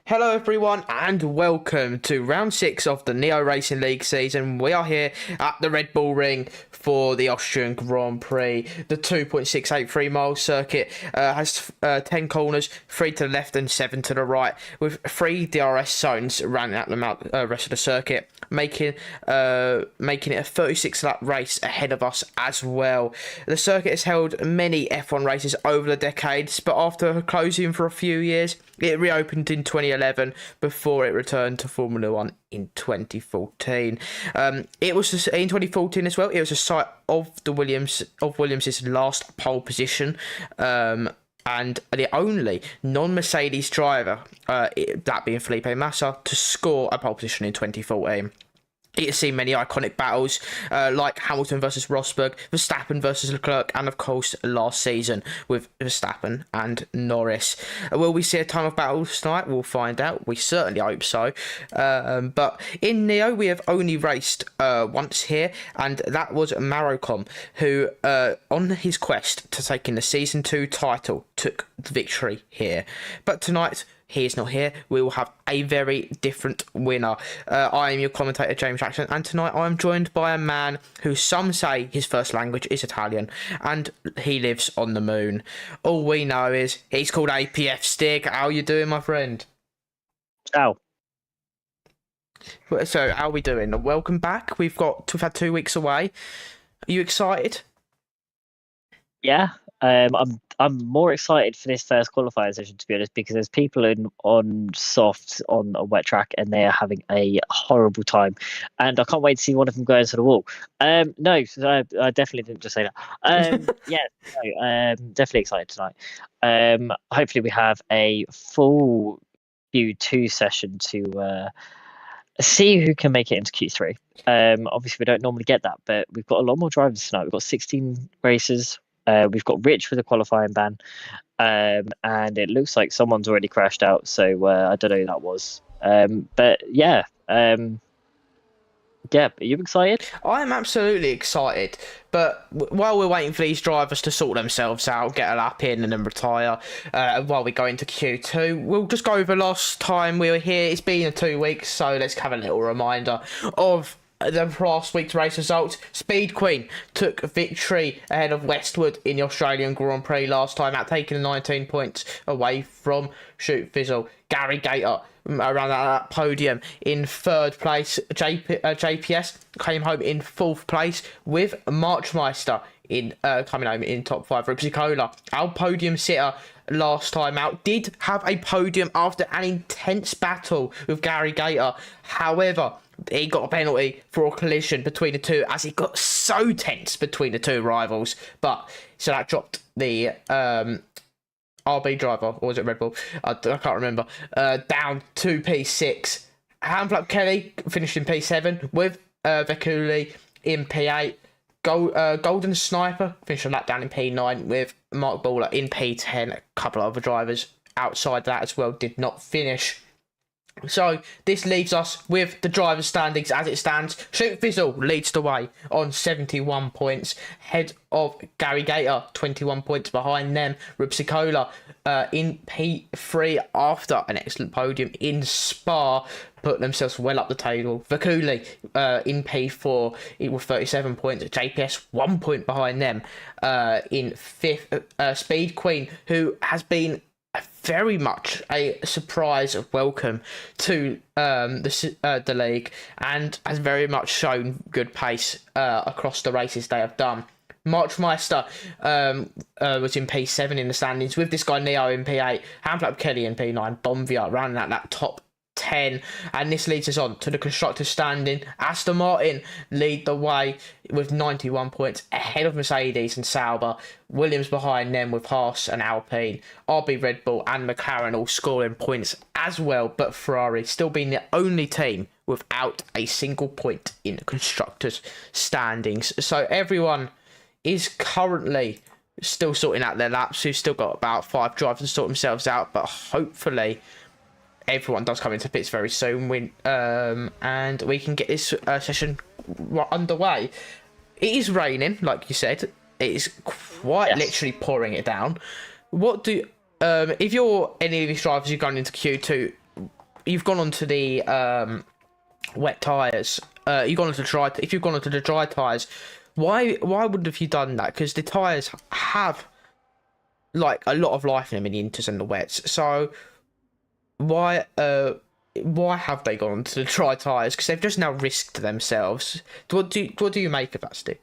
Hello everyone and welcome to round 6 of the Neo Racing League season. We are here at the Red Bull Ring for the Austrian Grand Prix. The 2.683 mile circuit has 10 corners, 3 to the left and 7 to the right, with 3 DRS zones running at the rest of the circuit, making it a 36 lap race ahead of us as well. The circuit has held many F1 races over the decades, but after closing for a few years, it reopened in 2011 before it returned to Formula One in 2014. It was in 2014 as well. It was a site of Williams's last pole position, and the only non-Mercedes driver, that being Felipe Massa, to score a pole position in 2014. It has seen many iconic battles like Hamilton versus Rosberg, Verstappen versus Leclerc, and of course last season with Verstappen and Norris. Will we see a ton of battles tonight? We'll find out. We certainly hope so. But in Neo, we have only raced once here, and that was Marocom, who on his quest to taking the Season 2 title took the victory here. But tonight, he is not here. We will have a very different winner. I am your commentator, James Jackson, and tonight I am joined by a man who some say his first language is Italian, and he lives on the moon. All we know is he's called apfstig. How you doing, my friend? Ciao. So, how are we doing? Welcome back. We've had 2 weeks away. Are you excited? Yeah, I'm more excited for this first qualifying session, to be honest, because there's people on soft on a wet track and they are having a horrible time, and I can't wait to see one of them go into the wall. No, I definitely didn't just say that. Definitely excited tonight. Hopefully we have a full Q2 session to see who can make it into Q3. Obviously we don't normally get that, but we've got a lot more drivers tonight. We've got 16 races. We've got Rich with a qualifying ban, and it looks like someone's already crashed out, so I don't know who that was. But yeah, are you excited? I'm absolutely excited, but while we're waiting for these drivers to sort themselves out, get a lap in and then retire, while we go into Q2, we'll just go over last time we were here. It's been 2 weeks, so let's have a little reminder of the last week's race results. Speed Queen took victory ahead of Westwood in the Australian Grand Prix last time out, taking 19 points away from Shoot Fizzle. Gary Gator around that podium in third place. JPS came home in fourth place, with Marchmeister coming home in top 5. Ripsicola, our podium sitter last time out, did have a podium after an intense battle with Gary Gator. However, he got a penalty for a collision between the two, as it got so tense between the two rivals. But so that dropped the RB driver, or was it Red Bull? I can't remember. Down to P6. Handflap Kelly finished in P7 with Vekuli in P8. Golden Sniper finished a lap down in P9 with Mark Baller in P10. A couple of other drivers outside that as well did not finish. So this leaves us with the drivers' standings as it stands. Shoot Fizzle leads the way on 71 points, head of Gary Gator, 21 points behind them. Ripsicola in P3 after an excellent podium in Spa, put themselves well up the table. Vakuli in P4 with 37 points. JPS 1 point behind them in 5th. Speed Queen, who has been very much a surprise welcome to the league, and has very much shown good pace across the races they have done. Marchmeister was in P7 in the standings, with this guy Neo in P8, Handflap Kelly in P9, Bonvia rounding out that top 10, and this leads us on to the constructors standing. Aston Martin lead the way with 91 points ahead of Mercedes and Sauber. Williams behind them with Haas and Alpine. RB, Red Bull and McLaren all scoring points as well, but Ferrari still being the only team without a single point in the constructors standings. So everyone is currently still sorting out their laps. Who've still got about 5 drivers to sort themselves out, but hopefully everyone does come into pits very soon, and we can get this session underway. It is raining, like you said. It is quite literally pouring it down. What do if you're any of these drivers, you're going into Q2, you've gone onto the wet tires. You've gone onto dry. If you've gone onto the dry tires, why wouldn't have you done that? Because the tires have like a lot of life in them in the inters and the wets. So why have they gone to the dry tires? Because they've just now risked themselves. What do you make of that, Steve?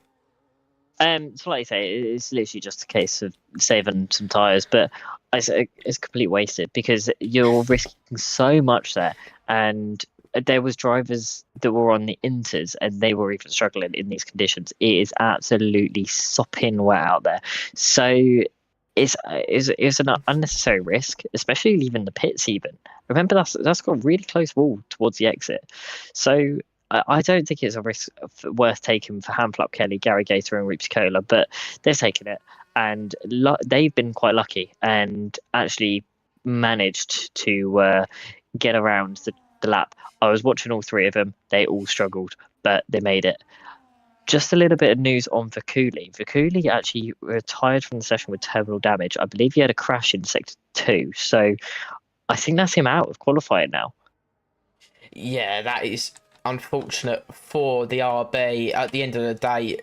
So like I say, it's literally just a case of saving some tires, but it's completely wasted because you're risking so much there. And there was drivers that were on the inters and they were even struggling in these conditions. It is absolutely sopping wet out there. So it's an unnecessary risk, especially leaving the pits even. Remember, that's got a really close wall towards the exit. So I don't think it's a risk worth taking for Hamflap Kelly, Gary Gator, and Reeps Cola, but they've taken it, and they've been quite lucky and actually managed to get around the lap. I was watching all three of them; they all struggled, but they made it. Just a little bit of news on Vakuli. Vakuli actually retired from the session with terminal damage. I believe he had a crash in sector 2, so I think that's him out of qualifying now. Yeah, that is unfortunate for the RB. At the end of the day,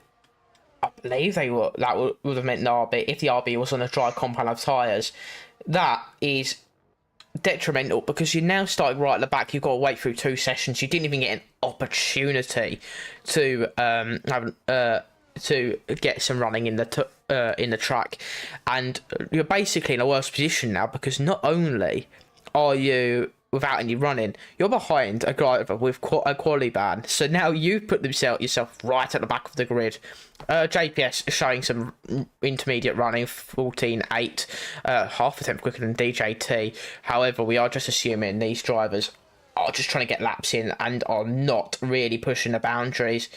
I believe that would have meant the RB if the RB was on a dry compound of tyres. That is detrimental because you're now starting right at the back. You've got to wait through 2 sessions. You didn't even get an opportunity to to get some running in the track, and you're basically in a worse position now because not only are you without any running, you're behind a driver with a quali ban. So now you've put yourself right at the back of the grid. JPS showing some intermediate running, 14.8, half a tenth quicker than DJT. However, we are just assuming these drivers are just trying to get laps in and are not really pushing the boundaries.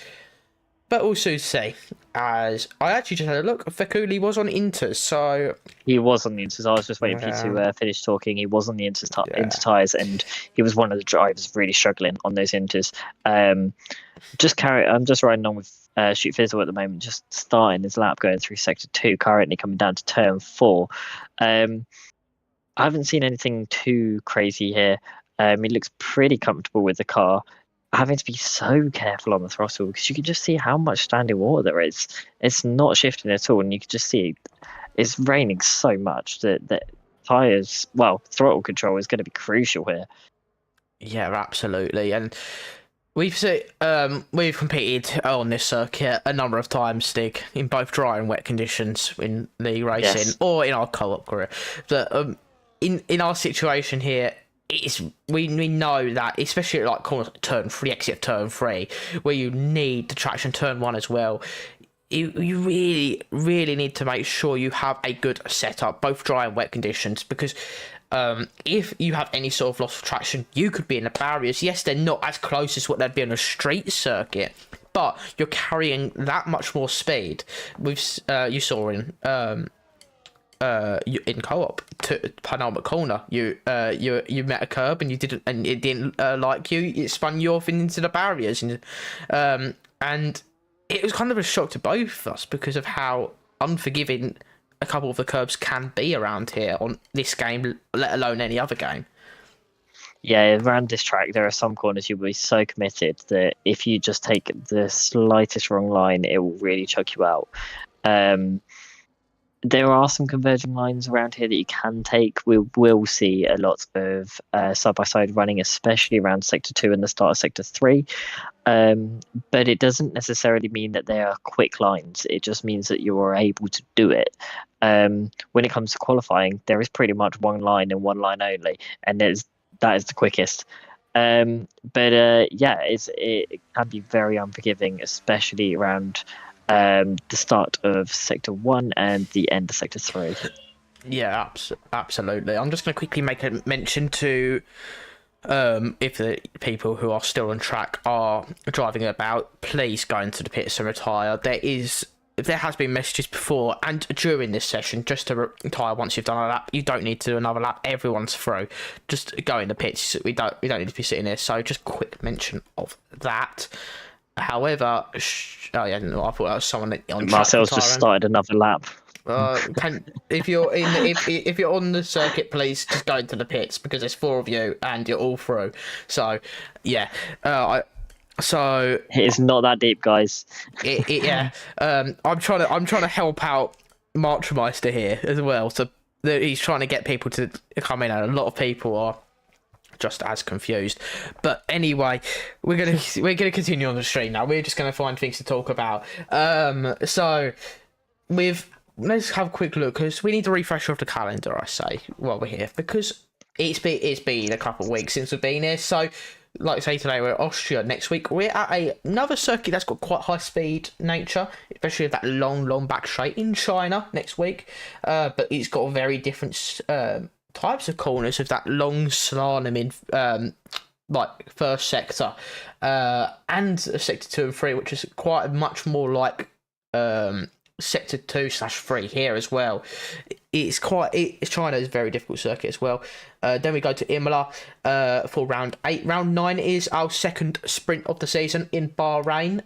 But also see, as I actually just had a look, Fakuli was on Inters, so... He was on the Inters. I was just waiting for you to finish talking. He was on the Inter tyres, and he was one of the drivers really struggling on those Inters. I'm just riding on with Shoot Fizzle at the moment, just starting his lap going through Sector 2, currently coming down to Turn 4. I haven't seen anything too crazy here. He looks pretty comfortable with the car. Having to be so careful on the throttle because you can just see how much standing water there is. It's not shifting at all, and you can just see it's raining so much that tires, throttle control is going to be crucial here. Yeah, absolutely. And we've competed on this circuit a number of times, Stig, in both dry and wet conditions in the racing or in our co-op career. But in our situation here, we know that, especially at like corner turn 3, exit of turn 3, where you need the traction turn 1 as well. You really need to make sure you have a good setup, both dry and wet conditions, because if you have any sort of loss of traction, you could be in the barriers. Yes, they're not as close as what they'd be on a street circuit, but you're carrying that much more speed. You saw in co-op to penultimate corner, you met a curb and it didn't like you. It spun you off into the barriers, and it was kind of a shock to both of us because of how unforgiving a couple of the curbs can be around here on this game, let alone any other game. Yeah, around this track, there are some corners you'll be so committed that if you just take the slightest wrong line, it will really chuck you out. There are some converging lines around here that you can take. We will see a lot of side-by-side running, especially around Sector 2 and the start of Sector 3. But it doesn't necessarily mean that they are quick lines. It just means that you are able to do it. When it comes to qualifying, there is pretty much one line and one line only, and that is the quickest. It can be very unforgiving, especially around the start of Sector 1 and the end of Sector 3. Yeah, absolutely. I'm just going to quickly make a mention to if the people who are still on track are driving about, please go into the pits and retire. There has been messages before and during this session just to retire once you've done a lap. You don't need to do another lap. Everyone's through. Just go in the pits. We don't need to be sitting there. So just quick mention of that. However, oh yeah, no, I thought that was someone on track Marcel's just retiring. started another lap. If you're if you're on the circuit, please just go into the pits because there's 4 of you and you're all through. So, yeah, so It's not that deep, guys. yeah, I'm trying to help out Marchmeister here as well. So he's trying to get people to come in, and a lot of people are just as confused. But anyway, we're gonna continue on the stream now. We're just gonna find things to talk about. So let's have a quick look because we need a refresher of the calendar. I say while we're here because it's been a couple of weeks since we've been here. So, like I say, today we're at Austria. Next week we're at another circuit that's got quite high speed nature, especially with that long back straight in China next week. But it's got very different types of corners with that long slalom in like first sector, and sector 2 and 3, which is quite much more like sector 2/3 here as well. China is a very difficult circuit as well. Then we go to Imola for round 8. Round 9 is our second sprint of the season in Bahrain,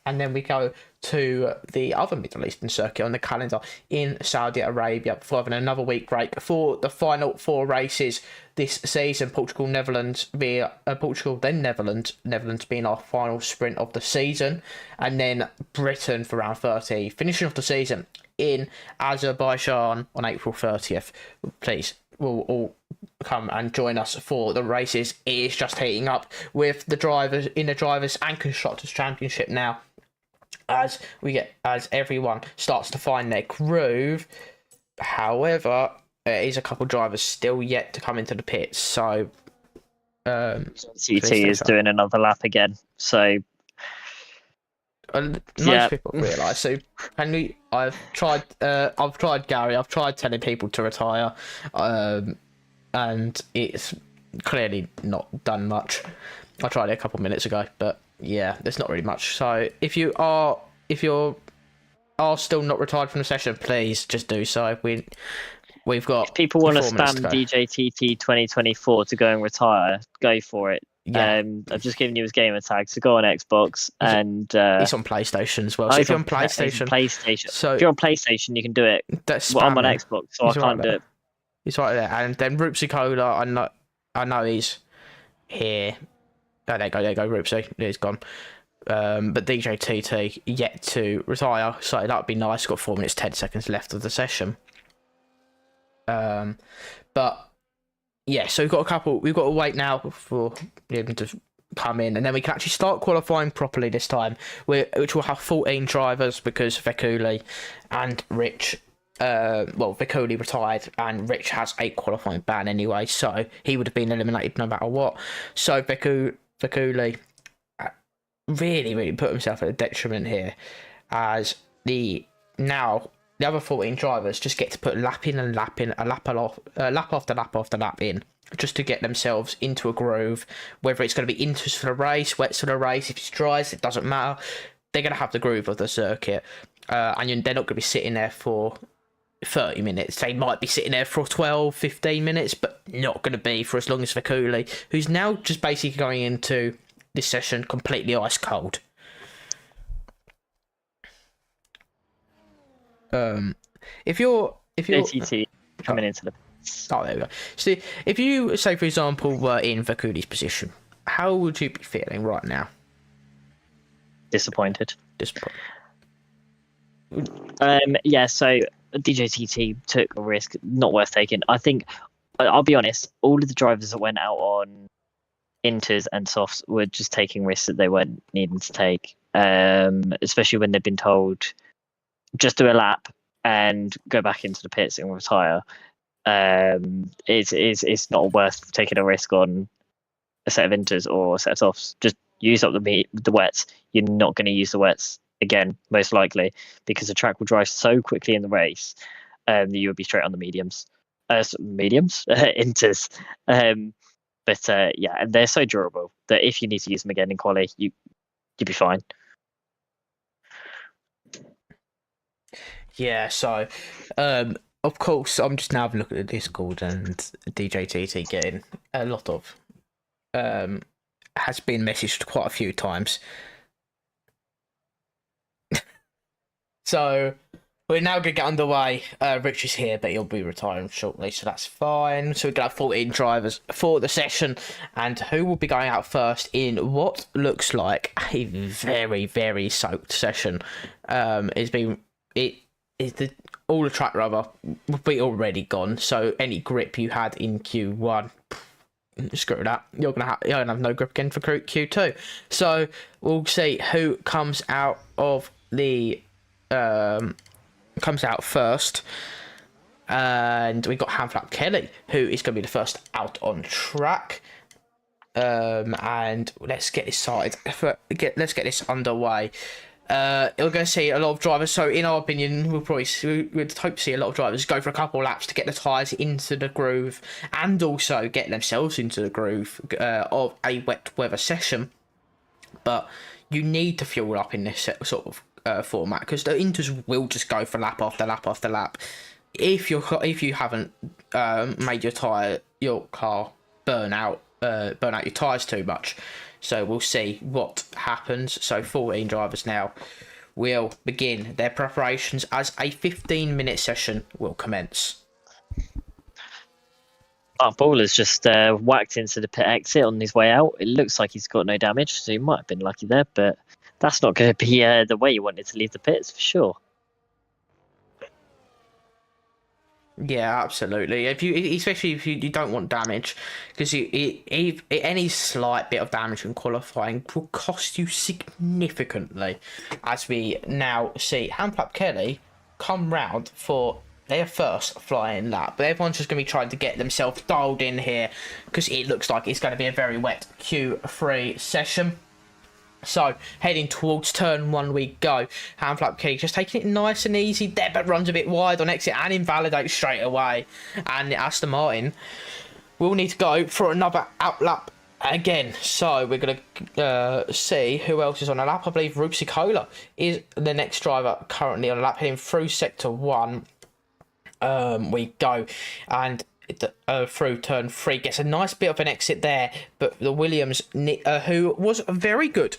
and then we go to the other Middle Eastern circuit on the calendar in Saudi Arabia before having another week break for the final 4 races this season. Portugal, Netherlands, then Netherlands being our final sprint of the season, and then Britain for round 30, finishing off the season in Azerbaijan on April 30th. Please, we'll all come and join us for the races. It is just heating up with the drivers in the drivers and constructors championship now, as everyone starts to find their groove. However, there is a couple drivers still yet to come into the pits. So CT is doing another lap again. So most people realise. So Henry, I've tried Gary. I've tried telling people to retire, and it's clearly not done much. I tried it a couple of minutes ago, but yeah, there's not really much. So if you're still not retired from the session, please just do so. We've got. If people want to spam DJTT 2024 to go and retire, go for it. Yeah. I've just given you his gamer tag, so go on Xbox and it's on PlayStation as well. So if you're on PlayStation, so if you're on PlayStation, you can do it. I'm on Xbox, so I can't do it. He's right there, and then Roopsy Cola. I know he's here. Oh, there you go, Roopsy. He's gone. But DJ TT yet to retire, so that'd be nice. Got 4 minutes 10 seconds left of the session. But yeah, so we've got to wait now for him to come in, and then we can actually start qualifying properly this time, which will have 14 drivers because Vekuli and Rich, Vekuli retired and Rich has a qualifying ban anyway, so he would have been eliminated no matter what. So Vekuli really put himself at a detriment here, as the other 14 drivers just get to put lap in and lap in, lap after lap after lap in, just to get themselves into a groove. Whether it's going to be inters for the race, wets for the race, if it's dries, it doesn't matter. They're going to have the groove of the circuit, and they're not going to be sitting there for 30 minutes. They might be sitting there for 12, 15 minutes, but not going to be for as long as Vekuli, who's now just basically going into this session completely ice cold. If you're ATT coming into the. Oh, there we go. So, if you say, for example, were in Vekuli's position, how would you be feeling right now? Disappointed. Yeah. So DJTT took a risk, not worth taking. I think, I'll be honest, all of the drivers that went out on inters and softs were just taking risks that they weren't needing to take. Especially when they've been told just do a lap and go back into the pits and retire. It's not worth taking a risk on a set of inters or a set of softs. Just use up the wets. You're not going to use the wets again, most likely, because the track will dry so quickly in the race that you'll be straight on the mediums, inters. But and they're so durable that if you need to use them again in quali, you'd be fine. Yeah, so of course I'm just now having a look at the Discord, and DJTT getting a lot of has been messaged quite a few times So we're now going to get underway. Rich is here, but he'll be retiring shortly, so that's fine. So we're going to have 14 drivers for the session, and who will be going out first in what looks like a very, very soaked session. All the track rubber will be already gone, so any grip you had in Q1, screw that. You're gonna have no grip again for Q2. So we'll see who comes out first. And we got Handflap Kelly, who is going to be the first out on track. And let's get this started. Let's get this underway. We're going to see a lot of drivers. So, in our opinion, we'd hope to see a lot of drivers go for a couple of laps to get the tyres into the groove and also get themselves into the groove of a wet weather session. But you need to fuel up in this sort of format, because the inters will just go for lap after lap after lap. If you haven't made your car burn out your tyres too much. So we'll see what happens. So 14 drivers now will begin their preparations as a 15-minute session will commence. Mark Baller's just whacked into the pit exit on his way out. It looks like he's got no damage, so he might have been lucky there, but that's not going to be the way you wanted to leave the pits for sure. Yeah, absolutely. Especially if you don't want damage, because any slight bit of damage in qualifying will cost you significantly. As we now see Handflap Kelly come round for their first flying lap, but everyone's just going to be trying to get themselves dialed in here, because it looks like it's going to be a very wet Q3 session. So, heading towards turn 1 we go. Handflap Kelly just taking it nice and easy there, but runs a bit wide on exit and invalidates straight away. And Aston Martin will need to go for another outlap again. So, we're going to see who else is on a lap. I believe Rupsicola is the next driver currently on a lap, heading through sector 1. We go, and through turn 3 gets a nice bit of an exit there, but the Williams, who was very good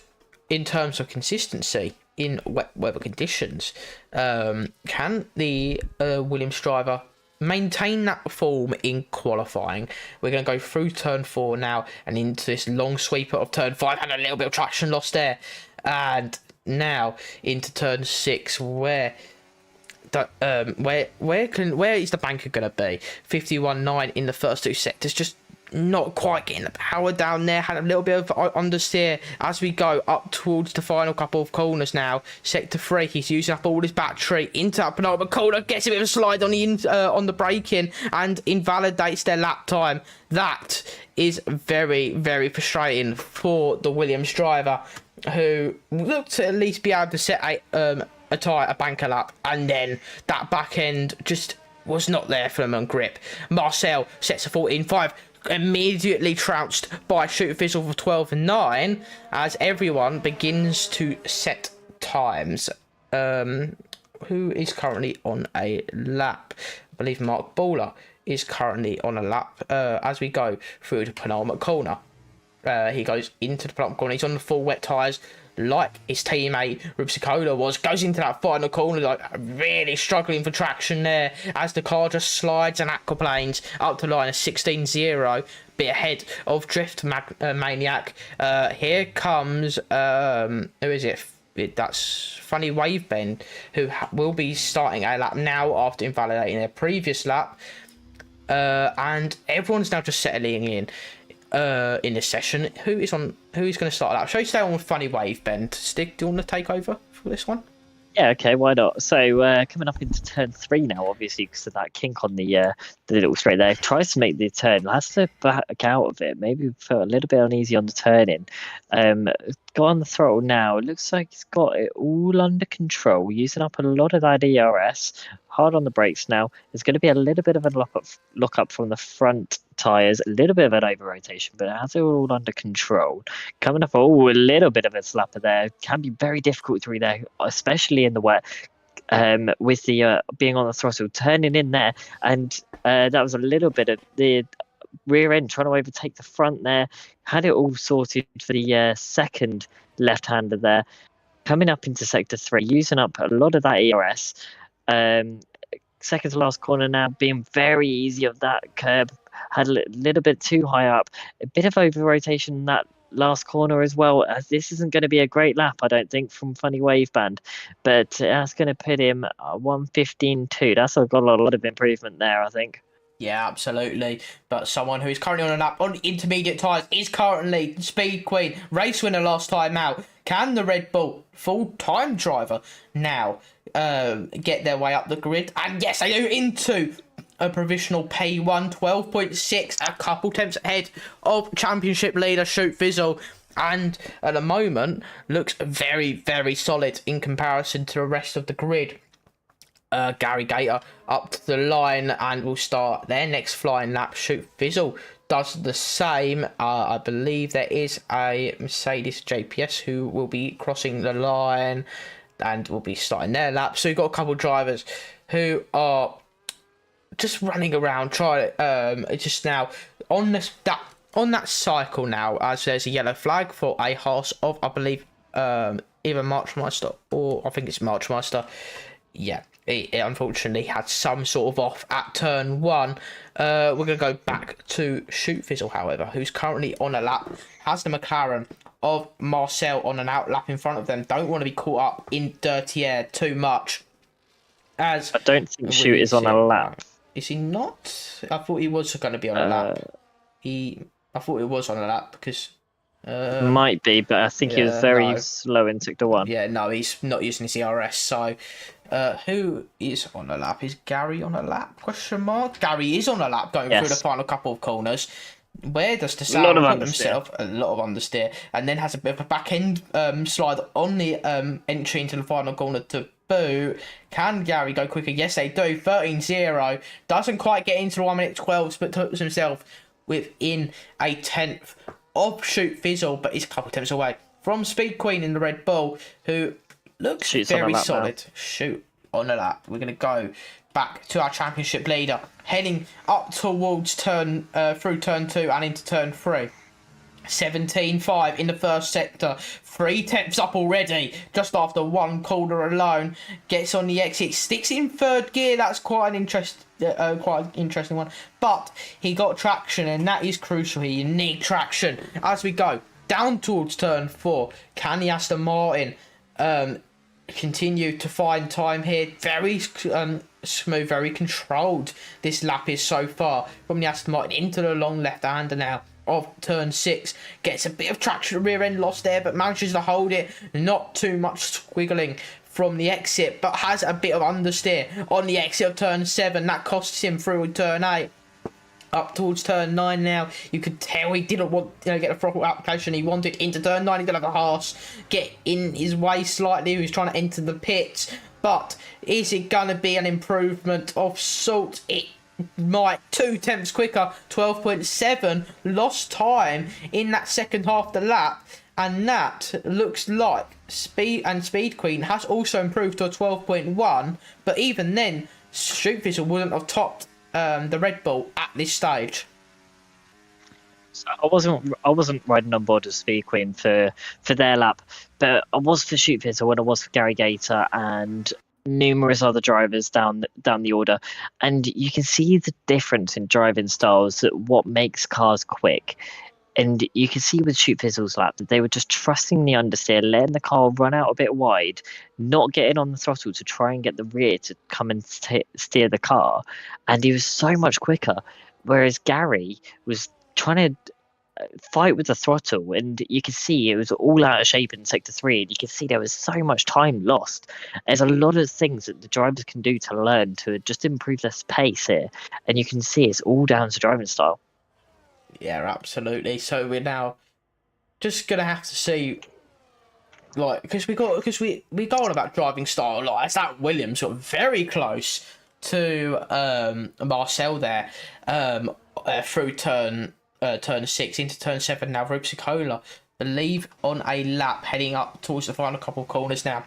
in terms of consistency in wet weather conditions, can the Williams driver maintain that form in qualifying? We're going to go through turn 4 now and into this long sweeper of turn 5, and a little bit of traction lost there, and now into turn 6 where is the banker going to be? 51.9 in the first 2 sectors, just not quite getting the power down there. Had a little bit of understeer as we go up towards the final couple of corners now. Sector 3, he's using up all his battery into that penultimate corner, gets a bit of a slide on the braking and invalidates their lap time. That is very, very frustrating for the Williams driver, who looked to at least be able to set a banker lap, and then that back end just was not there for them on grip. Marcel sets a 14.5, immediately trounced by Shoot Fizzle for 12.9 as everyone begins to set times. Who is currently on a lap? I believe Mark Baller is currently on a lap as we go through the penultimate corner. He goes into the penultimate corner. He's on the full wet tyres, like his teammate Rupsicola was. Goes into that final corner, like really struggling for traction there, as the car just slides and aquaplanes up to line of 16.0, bit ahead of Drift Maniac. Here comes who is it? That's Funny Wave Bend, who will be starting a lap now after invalidating their previous lap. And everyone's now just settling in this session. Who is going to start that? Shall we stay on with Funny Wave Bend? Stig, do you want to take over for this one? Yeah, okay, why not? So coming up into turn 3 now, obviously, because of that kink on the little straight there. Tries to make the turn, has to back out of it. Maybe felt a little bit uneasy on the turning. Got on the throttle now. It looks like he's got it all under control, using up a lot of that ERS. Hard on the brakes now. There's going to be a little bit of a lock up from the front tyres, a little bit of an over rotation, but it has it all under control. Coming up, a little bit of a slapper there. Can be very difficult through there, especially in the wet. With the being on the throttle, turning in there, and that was a little bit of the rear end trying to overtake the front there. Had it all sorted for the second left-hander there. coming up into sector 3, using up a lot of that ERS. Second to last corner now, being very easy of that curb. Had a little bit too high up. A bit of over rotation in that last corner as well, as this isn't going to be a great lap, I don't think, from Funny Wave Band, but that's going to put him 1:15.2. That's got a lot of improvement there, I think. Yeah, absolutely. But someone who is currently on a lap on intermediate tyres is currently Speed Queen, race winner last time out. Can the Red Bull full-time driver now get their way up the grid? And yes, they do into a provisional P1, 12.6, a couple tenths ahead of championship leader Shoot Fizzle. And at the moment, looks very, very solid in comparison to the rest of the grid. Gary Gator up to the line and will start their next flying lap. Shoot Fizzle does the same. I believe there is a Mercedes JPS who will be crossing the line and will be starting their lap. So you've got a couple of drivers who are just running around trying just now on that cycle now, as there's a yellow flag for a horse of, I believe, either Marchmeister or I think it's Marchmeister. Yeah, it unfortunately had some sort of off at turn 1. We're going to go back to Shoot Fizzle, however, who's currently on a lap, has the McLaren of Marcel on an out lap in front of them. Don't want to be caught up in dirty air too much. As I don't think Shoot is on a lap. Is he not? I thought he was going to be on a lap. I thought he was on a lap because... might be, but I think he was very slow in sector 1. Yeah, no, he's not using his ERS. So, who is on a lap? Is Gary on a lap? Question mark. Gary is on a lap going through the final couple of corners. Where does the sound put himself? A lot of understeer, and then has a bit of a back end slide on the entry into the final corner to boot. Can Gary go quicker? Yes, they do. 13.0. Doesn't quite get into the 1 minute 12, but puts himself within a tenth of Shoot Fizzle, but he's a couple of tenths away from Speed Queen in the Red Bull, who looks very solid. Now. Shoot on a lap. We're going to go back to our championship leader, heading up towards through turn 2 and into turn 3. 17.5 in the first sector, 3 tenths up already, just after 1 corner alone. Gets on the exit, sticks in 3rd gear. That's quite an interesting one. But he got traction, and that is crucial here. You need traction as we go down towards turn 4. Can the Aston Martin continue to find time here? Very smooth, very controlled this lap is so far from the Aston Martin into the long left-hander now of turn 6. Gets a bit of traction, rear end loss there, but manages to hold it. Not too much squiggling from the exit, but has a bit of understeer on the exit of turn 7. That costs him through turn 8. Up towards turn 9 now. You could tell he didn't want to get a throttle application. He wanted into turn 9. He did have a horse get in his way slightly. He was trying to enter the pits. But is it going to be an improvement of sort? It might. 2 tenths quicker. 12.7. Lost time in that second half of the lap. And that looks like Speed Queen has also improved to a 12.1. But even then, Shoot Fizzle wouldn't have topped the Red Bull at this stage. So I wasn't riding on board with Speed Queen for their lap, but I was for Shoot Fizzle when I was for Gary Gator and numerous other drivers down the order, and you can see the difference in driving styles, what makes cars quick. And you can see with Shoot Fizzle's lap that they were just trusting the understeer, letting the car run out a bit wide, not getting on the throttle to try and get the rear to come and steer the car. And he was so much quicker. Whereas Gary was trying to fight with the throttle, and you can see it was all out of shape in sector 3. And you can see there was so much time lost. There's a lot of things that the drivers can do to learn to just improve their pace here. And you can see it's all down to driving style. Yeah, absolutely. So we're now just gonna have to see, like, because we go on about driving style. Like, it's that Williams got very close to Marcel there, through turn 6 into turn 7. Now Rupsicola, believe on a lap heading up towards the final couple of corners now.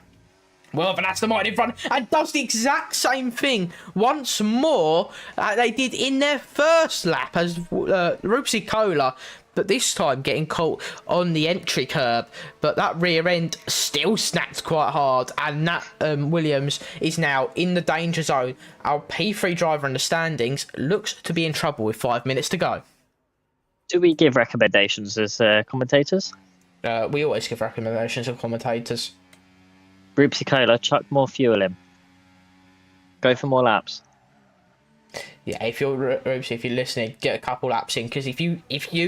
Well, but that's the mind in front and does the exact same thing once more they did in their first lap as Rupsi Cola, but this time getting caught on the entry curb. But that rear end still snapped quite hard, and that Williams is now in the danger zone. Our P3 driver in the standings looks to be in trouble with 5 minutes to go. Do we give recommendations as commentators? We always give recommendations of commentators. Rupsi Cola, chuck more fuel in. Go for more laps. Yeah, if you're listening, get a couple laps in, because if you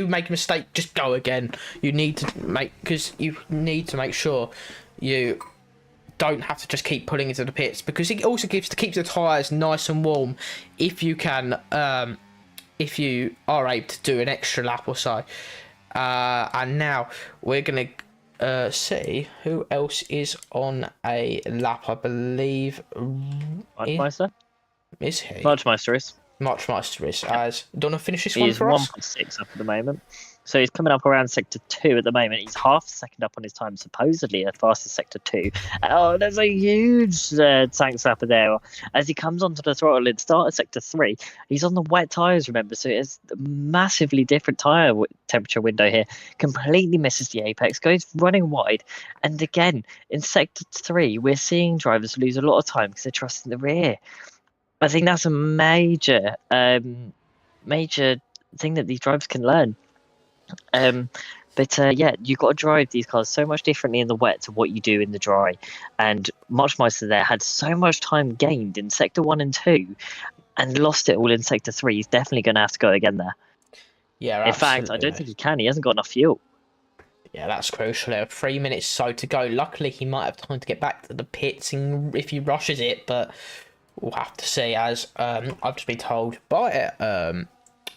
make a mistake, just go again. You need to make sure you don't have to just keep pulling into the pits, because it also keeps the tyres nice and warm if you can if you are able to do an extra lap or so. And now we're gonna see who else is on a lap. I believe Marchmeister? Is he? Marchmeister is. Marchmeister is. As don't want to finish this He one is for us? 1.6 up at the moment. So he's coming up around sector 2 at the moment. He's half a second up on his time, supposedly at fastest sector 2. Oh, there's a huge tank slapper there. As he comes onto the throttle and start at sector 3, he's on the wet tyres, remember? So it's a massively different tyre temperature window here. Completely misses the apex, goes running wide. And again, in sector 3, we're seeing drivers lose a lot of time because they're trusting the rear. I think that's a major thing that these drivers can learn. But yeah, you've got to drive these cars so much differently in the wet to what you do in the dry. And Marchmeister there had so much time gained in sector 1 and 2 and lost it all in sector 3. He's definitely going to have to go again there. Yeah, in fact, I don't think he can. He hasn't got enough fuel. Yeah, that's crucial. 3 minutes so to go. Luckily, he might have time to get back to the pits and if he rushes it, but we'll have to see. As I've just been told by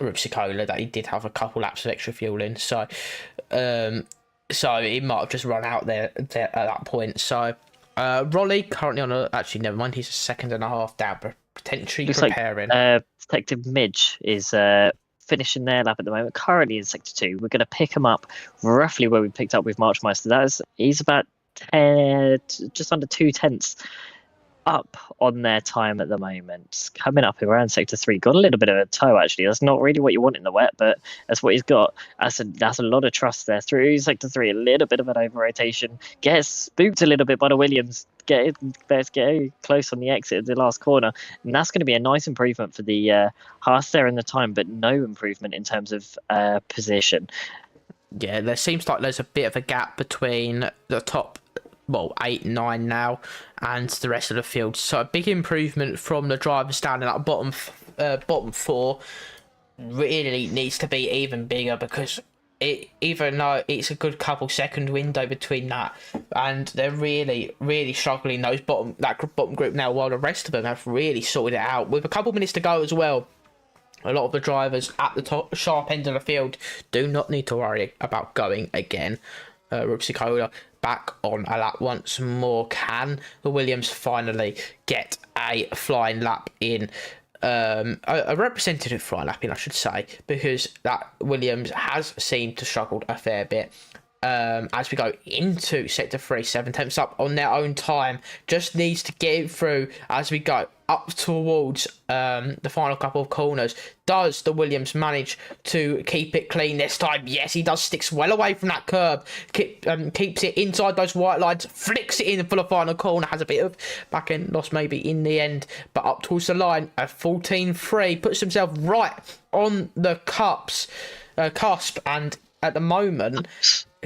Rupsi Cola that he did have a couple laps of extra fuel in, so he might have just run out there at that point. So Rolly currently on actually never mind, he's a second and a half down, but potentially Looks preparing. Like Detective Midge is finishing their lap at the moment, currently in sector 2. We're going to pick him up roughly where we picked up with Marchmeister. He's about 10, just under 2/10 up on their time at the moment, coming up around sector 3. Got a little bit of a toe, actually. That's not really what you want in the wet, but that's what he's got. That's a lot of trust there through sector 3. A little bit of an over rotation, gets spooked a little bit by the Williams. Get close on the exit of the last corner, and that's going to be a nice improvement for the Haas there in the time, but no improvement in terms of position. Yeah, there seems like there's a bit of a gap between the top 8 and 9 now and the rest of the field, so a big improvement from the drivers down in that bottom 4 really needs to be even bigger, because even though it's a good couple second window between that, and they're really struggling, that bottom group now, while the rest of them have really sorted it out with a couple minutes to go as well. A lot of the drivers at the top sharp end of the field do not need to worry about going again. Rupsi Cola back on a lap once more. Can the Williams finally get a flying lap in? A representative flying lap in, I should say, because that Williams has seemed to struggle a fair bit. As we go into sector 3, 7/10 up on their own time, just needs to get it through as we go up towards the final couple of corners. Does the Williams manage to keep it clean this time? Yes, he does. Sticks well away from that curb, keeps it inside those white lines, flicks it in for the final corner, has a bit of back end loss maybe in the end, but up towards the line, a 14.3, puts himself right on the cusp, and at the moment,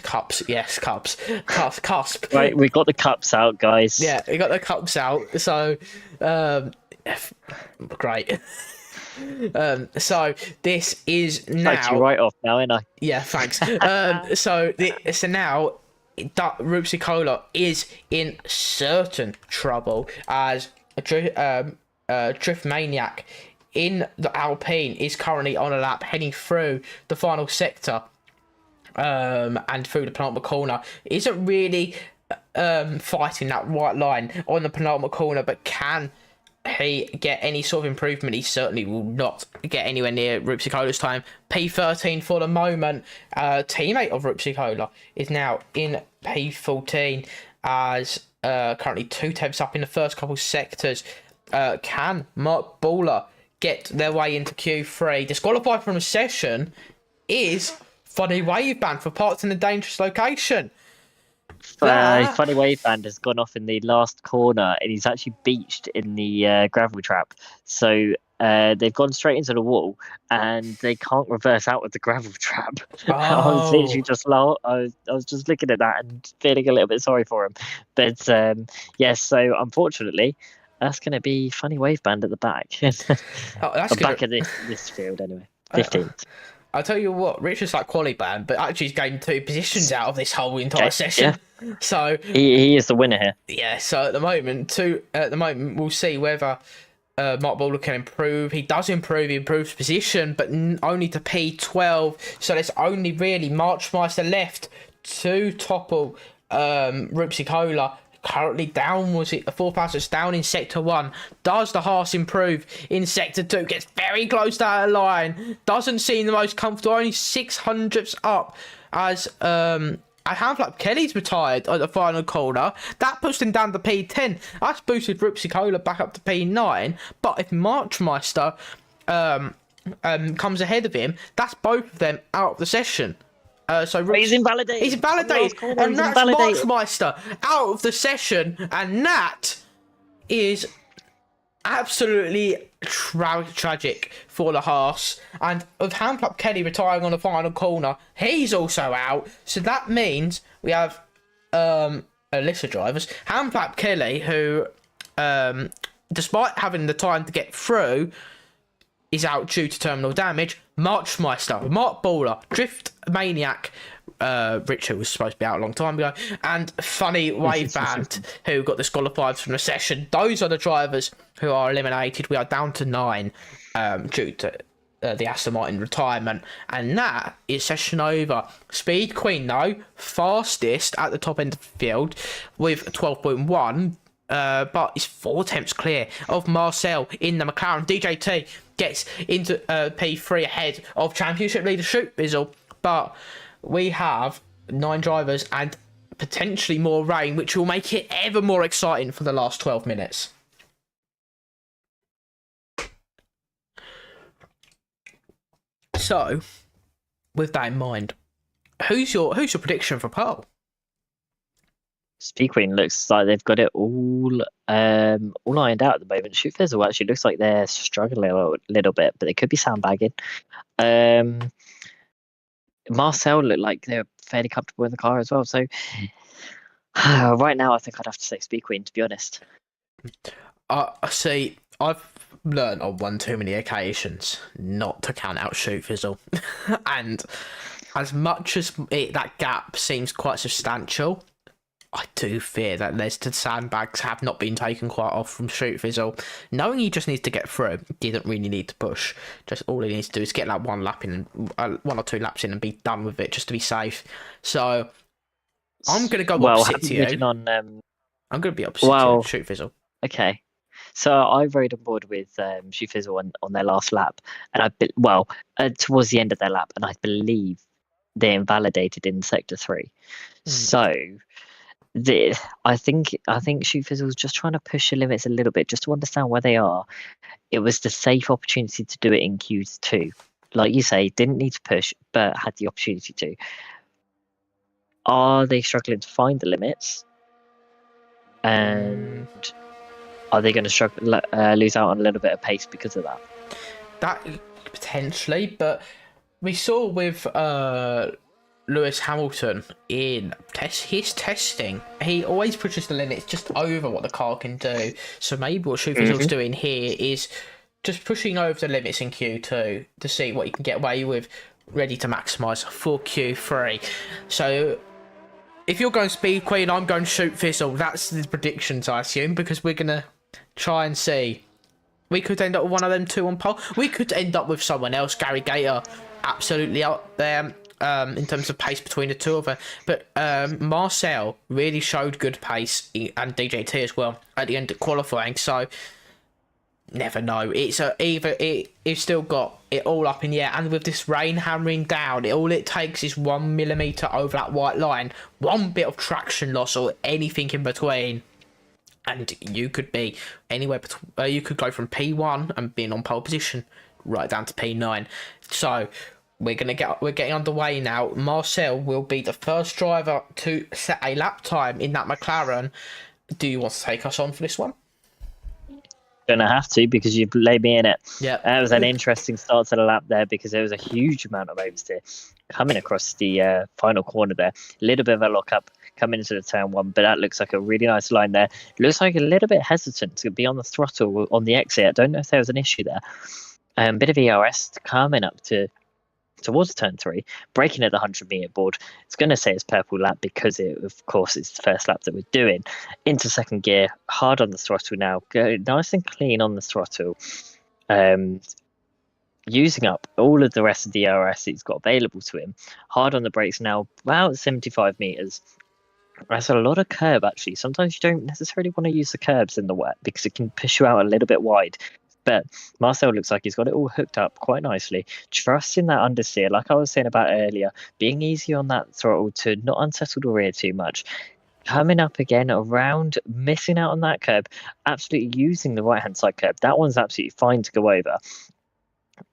cusp. Right, we got the cups out, guys. Yeah, we got the cups out. So, great. So this is now. Thanks you right off now, ain't I? Yeah, thanks. So now, Rupsi Cola is in certain trouble as a Drift Maniac in the Alpine is currently on a lap heading through the final sector. And through the penultimate corner, isn't really fighting that white line on the penultimate corner, but can he get any sort of improvement? He certainly will not get anywhere near Rupsi Cola's time. P13 for the moment. Teammate of Rupsi Cola is now in P14 as currently 2 tenths up in the first couple sectors. Can Mark Bowler get their way into Q3? Disqualified from the session is Funny Wave Band for parts in a dangerous location. Funny Wave Band has gone off in the last corner, and he's actually beached in the gravel trap. So they've gone straight into the wall, and they can't reverse out of the gravel trap. I was literally just I was just looking at that and feeling a little bit sorry for him. But yes, so unfortunately, that's going to be Funny Wave Band at the back. Back at this field anyway. 15th. I'll tell you what, Richard's like quali band, but actually he's gained 2 positions out of this whole entire session. Yeah. So he is the winner here. Yeah. So at the moment, we'll see whether Mark Bowler can improve. He does improve. He improves position, but only to P12. So there's only really Marchmeister left to topple Rupsikola. Currently down, was it 4 passes down in sector 1? Does the Haas improve in sector 2? Gets very close to that line. Doesn't seem the most comfortable. Only 600ths up as Hamflap Kelly's retired at the final corner. That pushed him down to P10. That's boosted Rupsikola back up to P9. But if Marchmeister comes ahead of him, that's both of them out of the session. So he's invalidated. He's invalidated, and that's Marchmeister out of the session, and that is absolutely tragic for the Haas. And with Hamflap Kelly retiring on the final corner, he's also out. So that means we have a list of drivers. Hamflap Kelly, who, despite having the time to get through, is out due to terminal damage. Marchmeister, Mark Bowler, Drift Maniac, Richard was supposed to be out a long time ago, and Funny Wave Band, who got disqualified from the session. Those are the drivers who are eliminated. We are down to 9 due to the Aston Martin retirement, and that is session over. Speed Queen, though, fastest at the top end of the field with 12.1. But it's 4 attempts clear of Marcel in the McLaren. DJT gets into P3 ahead of championship leader Shoot Bizzle, but we have 9 drivers and potentially more rain, which will make it ever more exciting for the last 12 minutes. So, with that in mind, who's your prediction for pole? Speed Queen looks like they've got it all ironed out at the moment. Shoot Fizzle actually looks like they're struggling a little bit, but they could be sandbagging. Marcel looked like they're fairly comfortable in the car as well. So right now, I think I'd have to say Speed Queen, to be honest. See, I've learned on one too many occasions not to count out Shoot Fizzle, and as much as that gap seems quite substantial, I do fear that the sandbags have not been taken quite off from Shoot Fizzle. Knowing he just needs to get through, he doesn't really need to push. Just all he needs to do is get that 1 lap in, 1 or 2 laps in, and be done with it, just to be safe. So I'm going to go opposite to you. I'm going to be opposite to you, Shoot Fizzle. Okay. So I rode on board with Shoot Fizzle on their last lap, and towards the end of their lap, and I believe they invalidated in sector 3. So I think Shoot Fizzle's just trying to push the limits a little bit, just to understand where they are. It was the safe opportunity to do it in Q2. Like you say, didn't need to push, but had the opportunity to. Are they struggling to find the limits? And are they going to struggle, lose out on a little bit of pace because of that? That potentially, but we saw with Lewis Hamilton in his testing, he always pushes the limits just over what the car can do. So maybe what Shoot Fizzle's doing here is just pushing over the limits in Q2 to see what he can get away with, ready to maximise for Q3. So if you're going Speed Queen, I'm going Shoot Fizzle. That's the predictions, I assume, because we're going to try and see. We could end up with one of them 2 on pole. We could end up with someone else. Gary Gator, absolutely up there in terms of pace between the 2 of them. But Marcel really showed good pace, and DJT as well, at the end of qualifying. So never know. It's it's still got it all up in the air, and with this rain hammering down, all it takes is 1 millimeter over that white line, one bit of traction loss or anything in between, and you could be anywhere between. You could go from P1 and being on pole position right down to P9. So we're getting underway now. Marcel will be the first driver to set a lap time in that McLaren. Do you want to take us on for this one? Gonna have to, because you've laid me in it. Yeah, It was an interesting start to the lap there, because there was a huge amount of oversteer coming across the final corner there. A little bit of a lock up coming into the turn one, but that looks like a really nice line there. Looks like a little bit hesitant to be on the throttle on the exit. I don't know if there was an issue there. Bit of ERS coming up towards turn 3, braking at the 100-meter board. It's going to say it's purple lap because of course it's the first lap that we're doing. Into second gear, hard on the throttle now, go nice and clean on the throttle, using up all of the rest of the ERS he's got available to him. Hard on the brakes now, about 75 meters. That's a lot of curb, actually. Sometimes you don't necessarily want to use the curbs in the wet because it can push you out a little bit wide. But Marcel looks like he's got it all hooked up quite nicely. Trusting that understeer, like I was saying about earlier, being easy on that throttle to not unsettle the rear too much. Coming up again around, missing out on that curb, absolutely using the right-hand side curb. That one's absolutely fine to go over.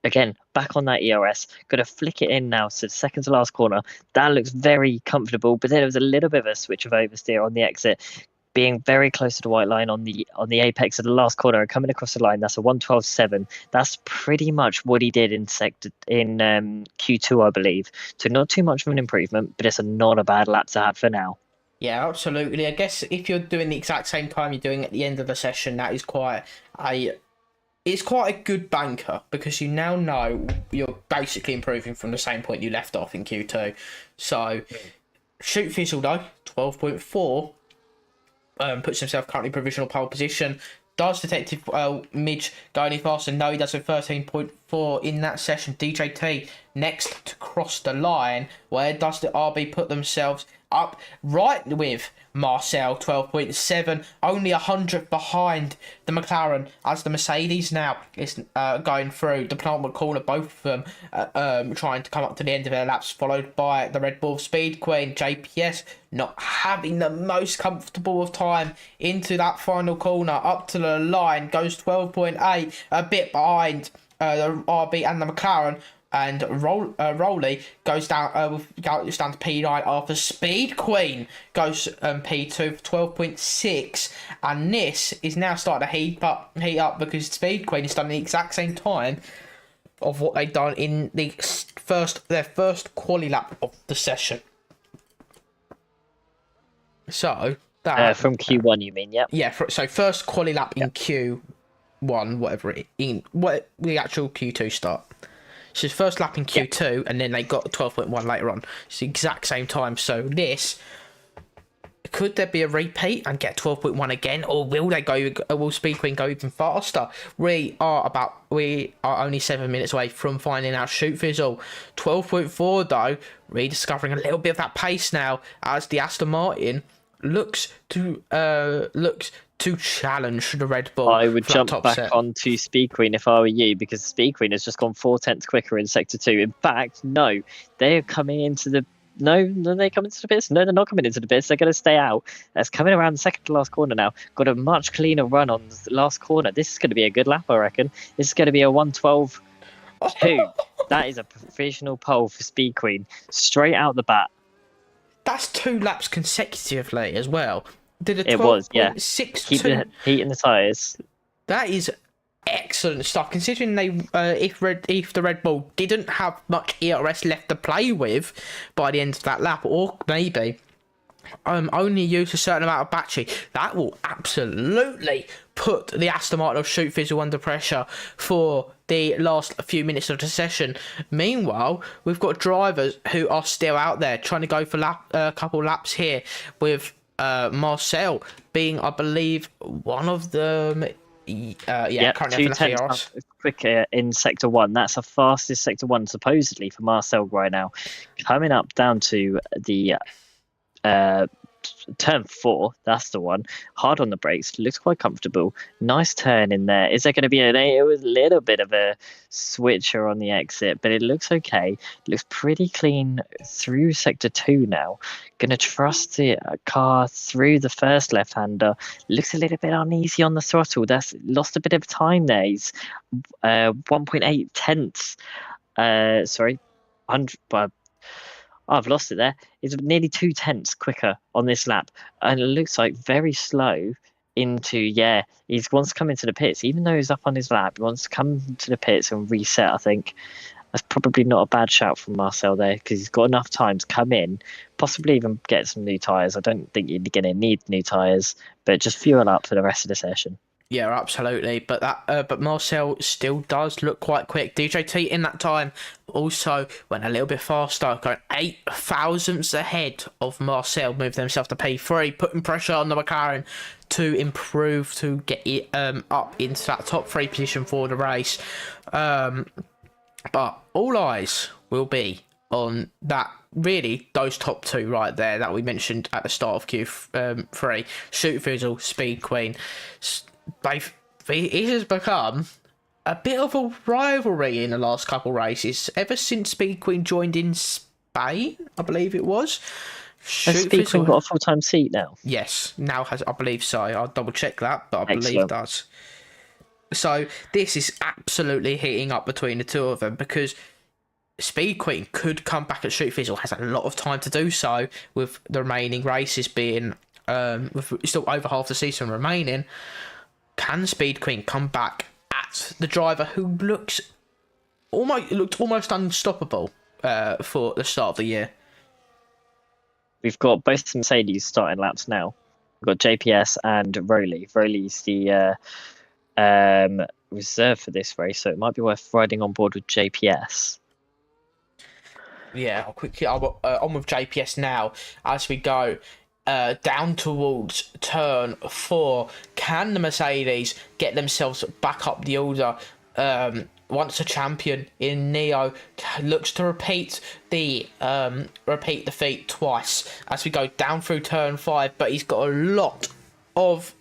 Again, back on that ERS, got to flick it in now to the second to last corner. That looks very comfortable, but then there was a little bit of a switch of oversteer on the exit, being very close to the white line on the apex of the last corner and coming across the line. That's a 1:12.7. That's pretty much what he did in Q2, I believe. So not too much of an improvement, but it's not a bad lap to have for now. Yeah, absolutely. I guess if you're doing the exact same time you're doing at the end of the session, that is quite a good banker, because you now know you're basically improving from the same point you left off in Q2. So Shoot Fizzle though, 12.4. Puts himself currently provisional pole position. Does Detective Midge go any faster? No, he does a 13.4 in that session. DJT next to cross the line. Where does the RB put themselves up? Right with Marcel, 12.7. Only 100 behind the McLaren, as the Mercedes now is going through the penultimate corner. Both of them trying to come up to the end of their laps, followed by the Red Bull Speed Queen. JPS not having the most comfortable of time into that final corner. Up to the line, goes 12.8, a bit behind the RB and the McLaren. And Rowley goes down down to P9 after Speed Queen goes P2 for 12.6, and this is now starting to heat up because Speed Queen has done the exact same time of what they've done in their first quali lap of the session. So that From Q1, you mean? Yep. Yeah. So first quali lap in Q1, what the actual Q2 start. So his first lap in Q2, and then they got 12.1 later on. It's the exact same time. So this, could there be a repeat and get 12.1 again, or will Speed Queen go even faster? We are only 7 minutes away from finding out. Shoot Fizzle, 12.4 though, rediscovering a little bit of that pace now as the Aston Martin looks to challenge the Red Bull. I would jump back onto Speed Queen if I were you, because Speed Queen has just gone 4/10 quicker in Sector 2. In fact, no, they're coming into the... No, they come into the pits. No, they're not coming into the pits. They're going to stay out. That's coming around the second to last corner now. Got a much cleaner run on the last corner. This is going to be a good lap, I reckon. This is going to be a 1:12.2. That is a provisional pole for Speed Queen. Straight out the bat. That's 2 laps consecutively as well. It was, yeah. Keep the heat in the tyres. That is excellent stuff, considering they if the Red Bull didn't have much ERS left to play with by the end of that lap, or maybe only use a certain amount of battery, that will absolutely put the Aston Martin of Shoot Fizzle under pressure for the last few minutes of the session. Meanwhile, we've got drivers who are still out there trying to go for a couple laps here, with Marcel being, I believe, one of them. Currently 2/10 quicker in Sector 1. That's the fastest Sector 1 supposedly for Marcel right now. Coming up down to the turn 4, that's the one. Hard on the brakes, looks quite comfortable. Nice turn in there. Is there going to be it was a little bit of a switcher on the exit, but it looks okay. It looks pretty clean through sector 2 now. Gonna trust the car through the first left-hander. Looks a little bit uneasy on the throttle. That's lost a bit of time there. He's 1.8 tenths. Sorry, 100. I've lost it there. It's nearly 2 tenths quicker on this lap, and it looks like very slow into he wants to come into the pits, even though he's up on his lap. He wants to come to the pits and reset. I think that's probably not a bad shout from Marcel there, because he's got enough time to come in, possibly even get some new tyres. I don't think you're going to need new tyres, but just fuel up for the rest of the session. Yeah, absolutely. But but Marcel still does look quite quick. DJT in that time also went a little bit faster, going 8 thousandths ahead of Marcel, moved themselves to P3, putting pressure on the McLaren to improve, to get it up into that top 3 position for the race. But all eyes will be on that, really, those top 2 right there that we mentioned at the start of Q3. Shoot Fizzle, Speed Queen. It has become a bit of a rivalry in the last couple races ever since Speed Queen joined in Spain, I believe it was. Has Speed Queen got a full-time seat now? Yes, now has, I believe so. I'll double check that, but I Excellent. believe it does. So this is absolutely heating up between the two of them, because Speed Queen could come back at Shoot Fizzle, has a lot of time to do so, with the remaining races being with still over half the season remaining. Can Speed Queen come back at the driver who looked almost unstoppable for the start of the year? We've got both Mercedes starting laps now. We've got JPS and Rowley. Rowley's the reserve for this race, so it might be worth riding on board with JPS. Yeah, I'll on with JPS now as we go down towards turn 4. Can the Mercedes get themselves back up the order? Once a champion in Neo looks to repeat the feat twice as we go down through turn 5, but he's got a lot of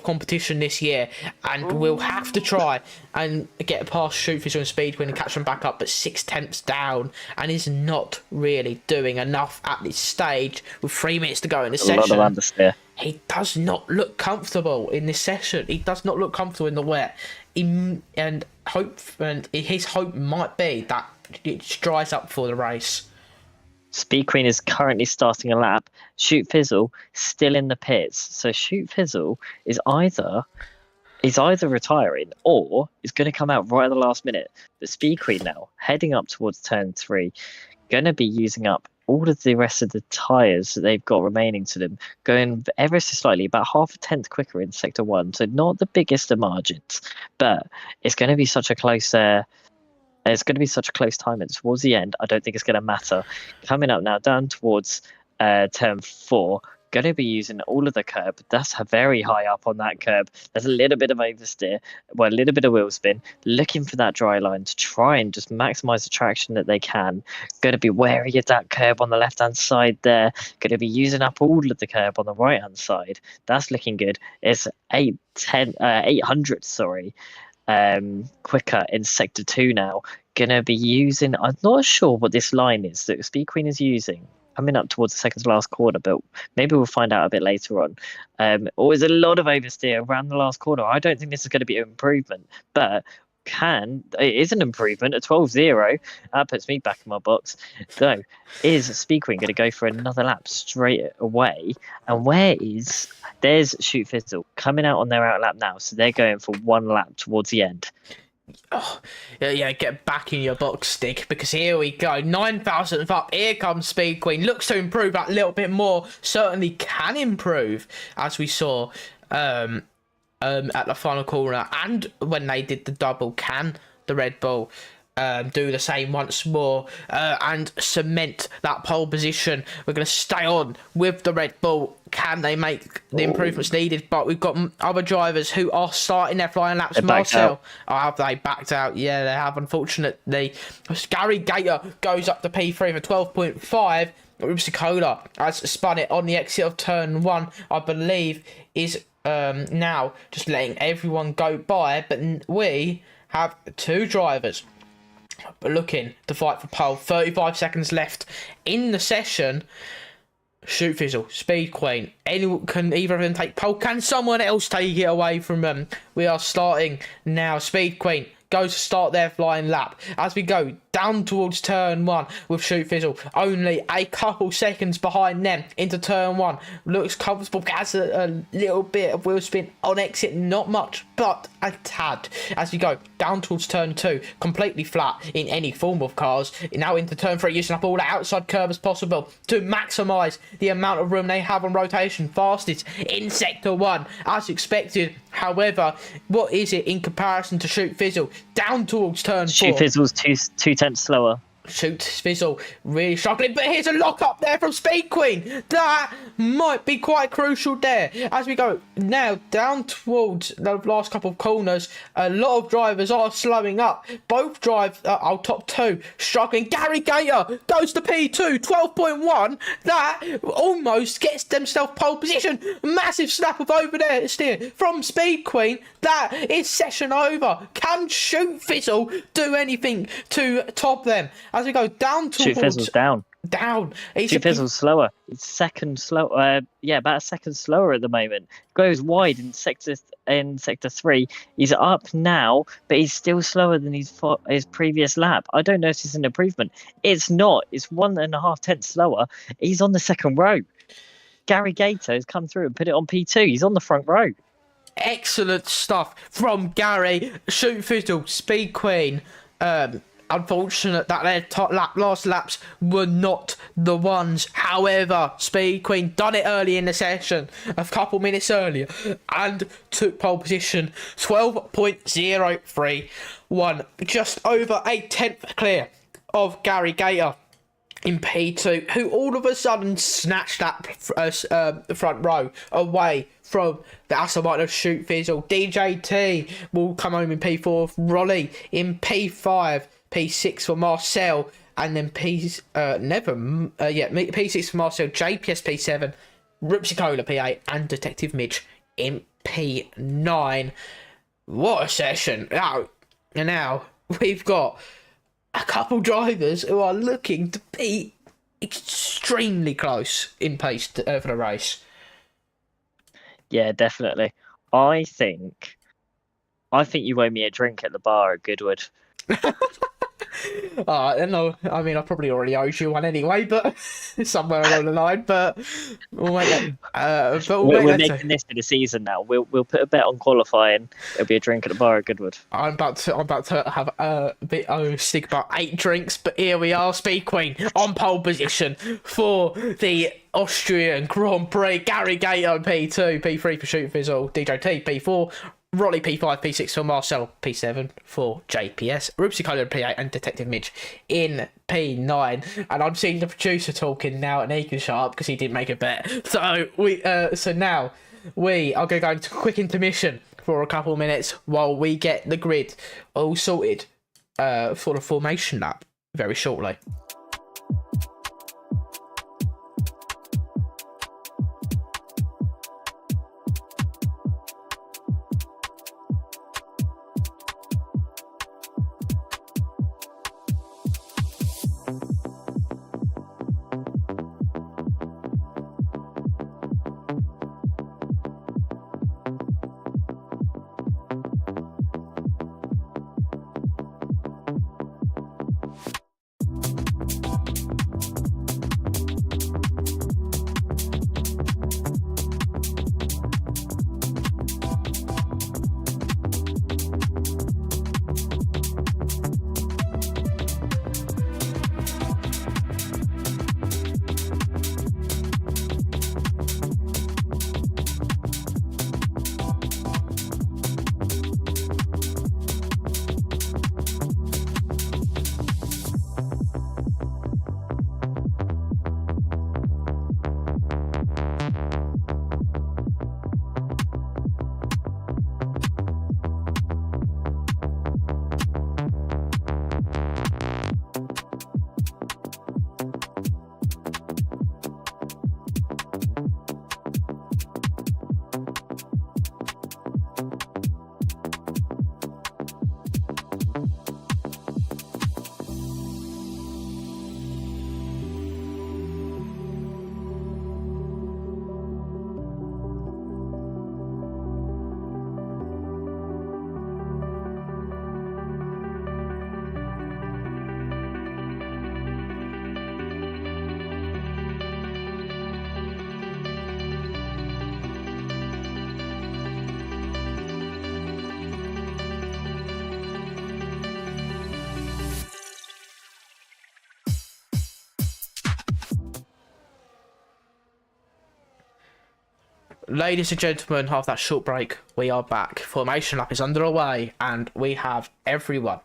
competition this year, and will have to try and get past Shoot Fizzle and Speed Queen and catch them back up, but 6 tenths down, and is not really doing enough at this stage with 3 minutes to go in the session. A lot of understeer. He does not look comfortable in this session. He does not look comfortable in the wet. And his hope might be that it dries up for the race. Speed Queen is currently starting a lap. Shoot Fizzle still in the pits. So Shoot Fizzle is either retiring or is going to come out right at the last minute. But Speed Queen now heading up towards turn 3, going to be using up all of the rest of the tyres that they've got remaining to them, going ever so slightly, about half a tenth quicker in sector 1. So not the biggest of margins, but it's going to be such a close. It's going to be such a close time, and towards the end, I don't think it's going to matter. Coming up now, down towards turn 4, going to be using all of the curb. That's very high up on that curb. There's a little bit of oversteer, a little bit of wheel spin, looking for that dry line to try and just maximize the traction that they can. Going to be wary of that curb on the left-hand side there. Going to be using up all of the curb on the right-hand side. That's looking good. It's 800, quicker in sector 2 now. Gonna be using, I'm not sure what this line is that Speed Queen is using coming up towards the second to last corner, but maybe we'll find out a bit later on. Always a lot of oversteer around the last corner. I don't think this is going to be an improvement, but it is an improvement. A 12-0 that puts me back in my box. So is Speed Queen going to go for another lap straight away? And there's Shoot Fizzle coming out on their out lap now, so they're going for 1 lap towards the end. Oh, yeah, get back in your box, Stig, because here we go. 9,000th up. Here comes Speed Queen. Looks to improve that little bit more. Certainly can improve, as we saw at the final corner, and when they did the double. Can the Red Bull do the same once more and cement that pole position. We're going to stay on with the Red Bull. Can they make the improvements needed? But we've got other drivers who are starting their flying laps. Marcel, have they backed out? Yeah, they have, unfortunately. Gary Gator goes up to P3 for 12.5. Rupsicola has spun it on the exit of turn 1, I believe, is now just letting everyone go by. But we have 2 drivers looking to fight for pole. 35 seconds left in the session. Shoot Fizzle, Speed Queen. Can either of them take pole? Can someone else take it away from them? We are starting now. Speed Queen goes to start their flying lap as we go down towards turn 1 with Shoot Fizzle only a couple seconds behind them into turn 1. Looks comfortable, has a little bit of wheel spin on exit, not much but a tad, as we go down towards turn 2, completely flat in any form of cars. Now into turn 3, using up all the outside curve as possible to maximise the amount of room they have on rotation. Fastest in sector 1 as expected. However, what is it in comparison to Shoot Fizzle? Down towards turn 4. Shoot Fizzle's two tenths slower. Shoot Fizzle really struggling, but here's a lock up there from Speed Queen. That might be quite crucial there. As we go now down towards the last couple of corners, a lot of drivers are slowing up. Both drive our top 2 struggling. Gary Gator goes to P2, 12.1. That almost gets themselves pole position. Massive snap of over there steer from Speed Queen. That is session over. Can Shoot Fizzle do anything to top them? As we go down towards... Shoot Fizzle's down. Shoot Fizzle's slower. It's second slow. About a second slower at the moment. Goes wide in sector 3. He's up now, but he's still slower than his previous lap. I don't know if it's an improvement. It's not. It's 1.5 tenths slower. He's on the second row. Gary Gator has come through and put it on P2. He's on the front row. Excellent stuff from Gary. Shoot Fizzle, Speed Queen. Unfortunate that their last laps were not the ones. However, Speed Queen done it early in the session, a couple minutes earlier, and took pole position. 12.031, just over a tenth clear of Gary Gator in P2, who all of a sudden snatched that front row away from the Aston of Shoot Fizzle. DJT will come home in P4, Rolly in P5, P6 for Marcel, and then P6 for Marcel, JPS P7, Rupsicola P8, and Detective Midge in P9. What a session. Now we've got a couple drivers who are looking to be extremely close in pace for the race. Yeah, definitely. I think you owe me a drink at the bar at Goodwood. No, I mean, I probably already owed you one anyway, but somewhere along the line. But we're making this for the season now. We'll put a bet on qualifying. It'll be a drink at the bar at Goodwood. I'm about to have a bit stick about 8 drinks, but here we are, Speed Queen on pole position for the Austrian Grand Prix. Gary Gator P2, P3 for Shoot Fizzle, DJT P4. Rolly P5, P6 for Marcel, P7 for JPS, Rupsicola P8, and Detective Midge in P9. And I'm seeing the producer talking now at Naked Sharp because he didn't make a bet. So now we are going to go into quick intermission for a couple of minutes while we get the grid all sorted for the formation lap very shortly. Ladies and gentlemen, after that short break, we are back. Formation lap is underway, and we have everyone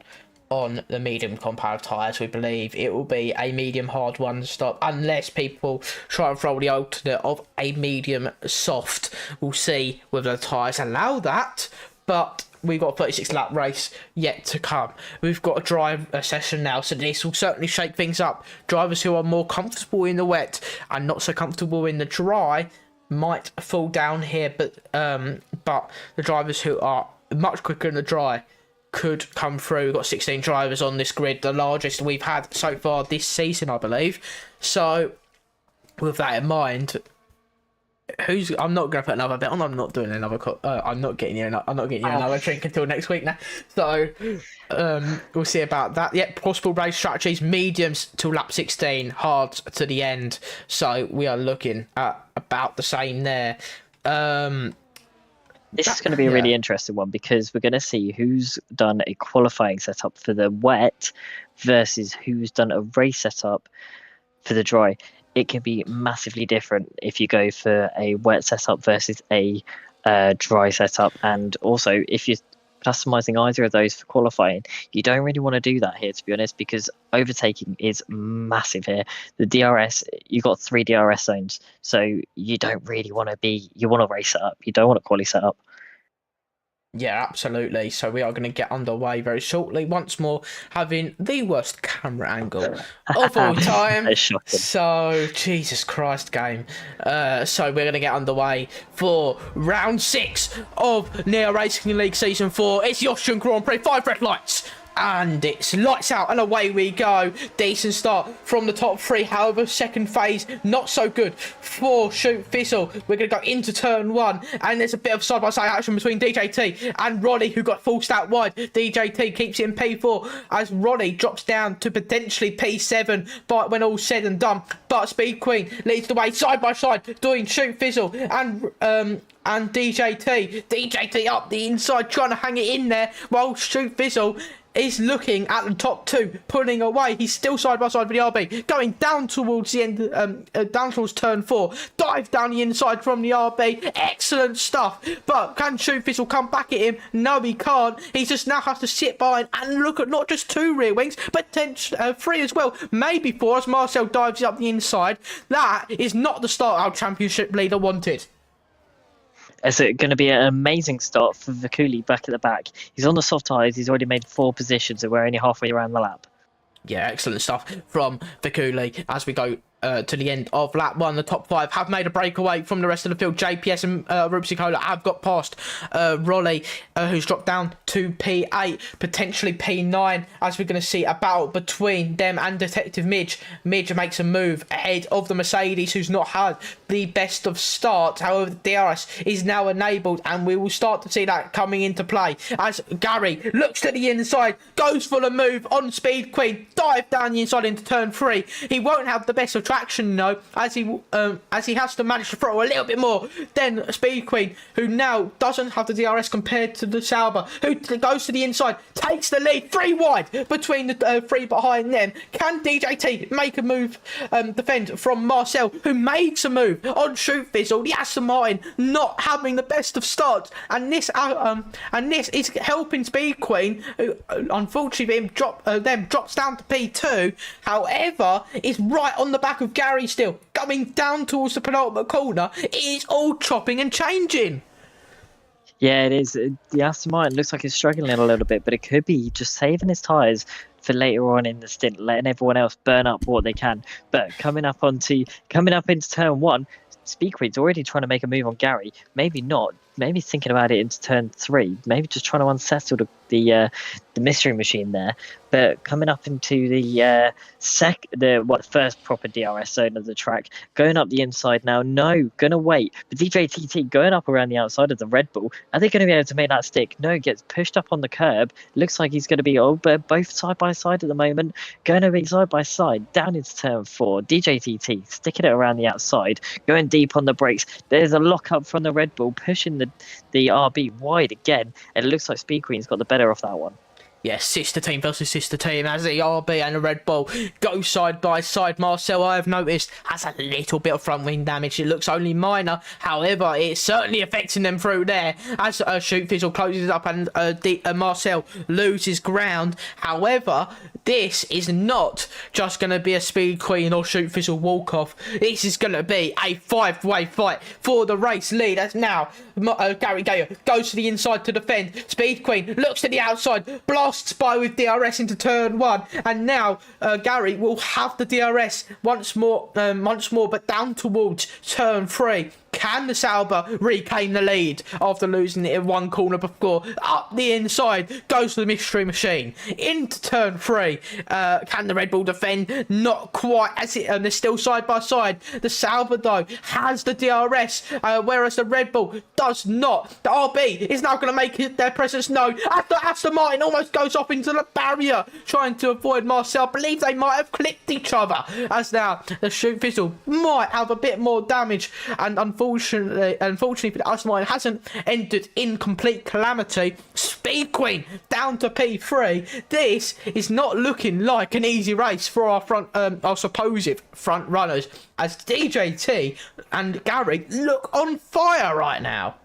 on the medium compound tyres. We believe it will be a medium hard one stop, unless people try and throw the alternate of a medium soft. We'll see whether the tyres allow that, but we've got a 36 lap race yet to come. We've got a drive session now, so this will certainly shake things up. Drivers who are more comfortable in the wet and not so comfortable in the dry might fall down here, but the drivers who are much quicker in the dry could come through. We've got 16 drivers on this grid, the largest we've had so far this season, I believe. So with that in mind, I'm not going to put another bet on. I'm not doing another. I'm not getting you. I'm not getting you another drink until next week now. So we'll see about that. Yep, possible race strategies: mediums till lap 16, hards to the end. So we are looking at about the same there. This is going to be a really interesting one, because we're going to see who's done a qualifying setup for the wet versus who's done a race setup for the dry. It can be massively different if you go for a wet setup versus a dry setup. And also, if you're customizing either of those for qualifying, you don't really want to do that here, to be honest, because overtaking is massive here. The DRS, you've got 3 DRS zones, so you don't really want to you want to race setup. You don't want a quali setup. Yeah, absolutely. So we are going to get underway very shortly. Once more, having the worst camera angle of all time. That's shocking. So, Jesus Christ, game. So we're going to get underway for round 6 of Neo Racing League Season 4. It's the Austrian Grand Prix, 5 red lights. And it's lights out and away we go. Decent start from the top 3. However, second phase, not so good for Shoot Fizzle. We're going to go into turn 1. And there's a bit of side-by-side action between DJT and Roddy, who got forced out wide. DJT keeps it in P4 as Roddy drops down to potentially P7 but when all's said and done. But Speed Queen leads the way side-by-side, doing Shoot Fizzle and DJT. DJT up the inside, trying to hang it in there, while Shoot Fizzle is looking at the top 2, pulling away. He's still side by side with the RB, going down towards the end, down towards turn 4. Dive down the inside from the RB. Excellent stuff. But can Shoot Fizzle come back at him? No, he can't. He just now has to sit behind and look at not just 2 rear wings, but 3 as well. Maybe 4 as Marcel dives up the inside. That is not the start our championship leader wanted. It's going to be an amazing start for Vikuli back at the back. He's on the soft tyres. He's already made 4 positions, and we're only halfway around the lap. Yeah, excellent stuff from Vikuli as we go to the end of lap 1. The top 5 have made a breakaway from the rest of the field. JPS and Rupsicola have got past Rolly, who's dropped down to P8, potentially P9, as we're going to see a battle between them and Detective Midge. Midge makes a move ahead of the Mercedes, who's not had the best of starts. However, the DRS is now enabled, and we will start to see that coming into play as Gary looks to the inside, goes for the move on Speed Queen, dive down the inside into turn 3. He won't have the best of traction though, as he has to manage to throw a little bit more than Speed Queen, who now doesn't have the DRS compared to the Sauber, who goes to the inside, takes the lead 3 wide between the 3 behind them. Can DJT make a move, defend from Marcel, who makes a move on Shoot Fizzle? The Aston Martin not having the best of starts, and this is helping Speed Queen, who unfortunately drops down to P2. However, is right on the back of Gary still, going down towards the penultimate corner. It is all chopping and changing. Yeah, it is. The Aston Martin looks like it's struggling a little bit, but it could be just saving his tyres for later on in the stint, letting everyone else burn up what they can. But coming up into turn 1, Speed Queen's already trying to make a move on Gary. Maybe not. Maybe thinking about it into turn 3. Maybe just trying to unsettle the mystery machine there. But coming up into the first proper DRS zone of the track, going up the inside now. No, gonna wait. But DJTT going up around the outside of the Red Bull. Are they going to be able to make that stick? No, gets pushed up on the curb. Looks like he's going to be both side by side at the moment. Going to be side by side down into turn 4. DJTT sticking it around the outside, going deep on the brakes. There's a lock up from the Red Bull, pushing the RB wide again, and it looks like Speed Queen's got the better of that one. sister team versus sister team as the RB and the Red Bull go side by side. Marcel, I have noticed, has a little bit of front wing damage. It looks only minor, however, it's certainly affecting them through there as Shoot Fizzle closes up and Marcel loses ground. However, this is not just going to be a Speed Queen or Shoot Fizzle walk off. This is going to be a 5-way fight for the race lead. As now Gary Gayer goes to the inside to defend. Speed Queen looks to the outside, blasts by with DRS into turn 1, and now Gary will have the DRS once more, but down towards turn 3. Can the Sauber regain the lead after losing it in one corner before? Up the inside goes the Mystery Machine into turn 3. Can the Red Bull defend? Not quite, as they're still side by side. The Sauber though has the DRS, whereas the Red Bull does not. The RB is now going to make their presence known after Aston Martin almost goes off into the barrier trying to avoid Marcel. I believe they might have clipped each other, as now the Shoot Fizzle might have a bit more damage, and unfortunately for the Aston Martin hasn't ended in complete calamity. Speed Queen down to P3. This is not looking like an easy race for our supposed front runners, as DJT and Gary look on fire right now.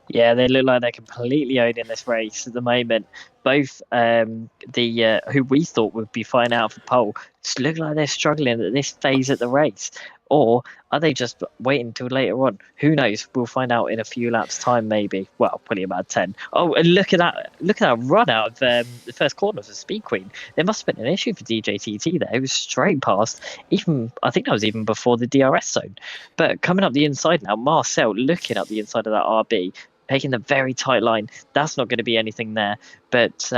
Yeah, they look like they're completely owning this race at the moment. Both who we thought would be fine out for pole just look like they're struggling at this phase of the race. Or are they just waiting until later on? Who knows? We'll find out in a few laps' time, maybe. Well, probably about 10. Oh, and look at that run out of the first corner for Speed Queen. There must have been an issue for DJTT there. It was straight past. I think that was even before the DRS zone. But coming up the inside now, Marcel looking up the inside of that RB, taking the very tight line. That's not going to be anything there. But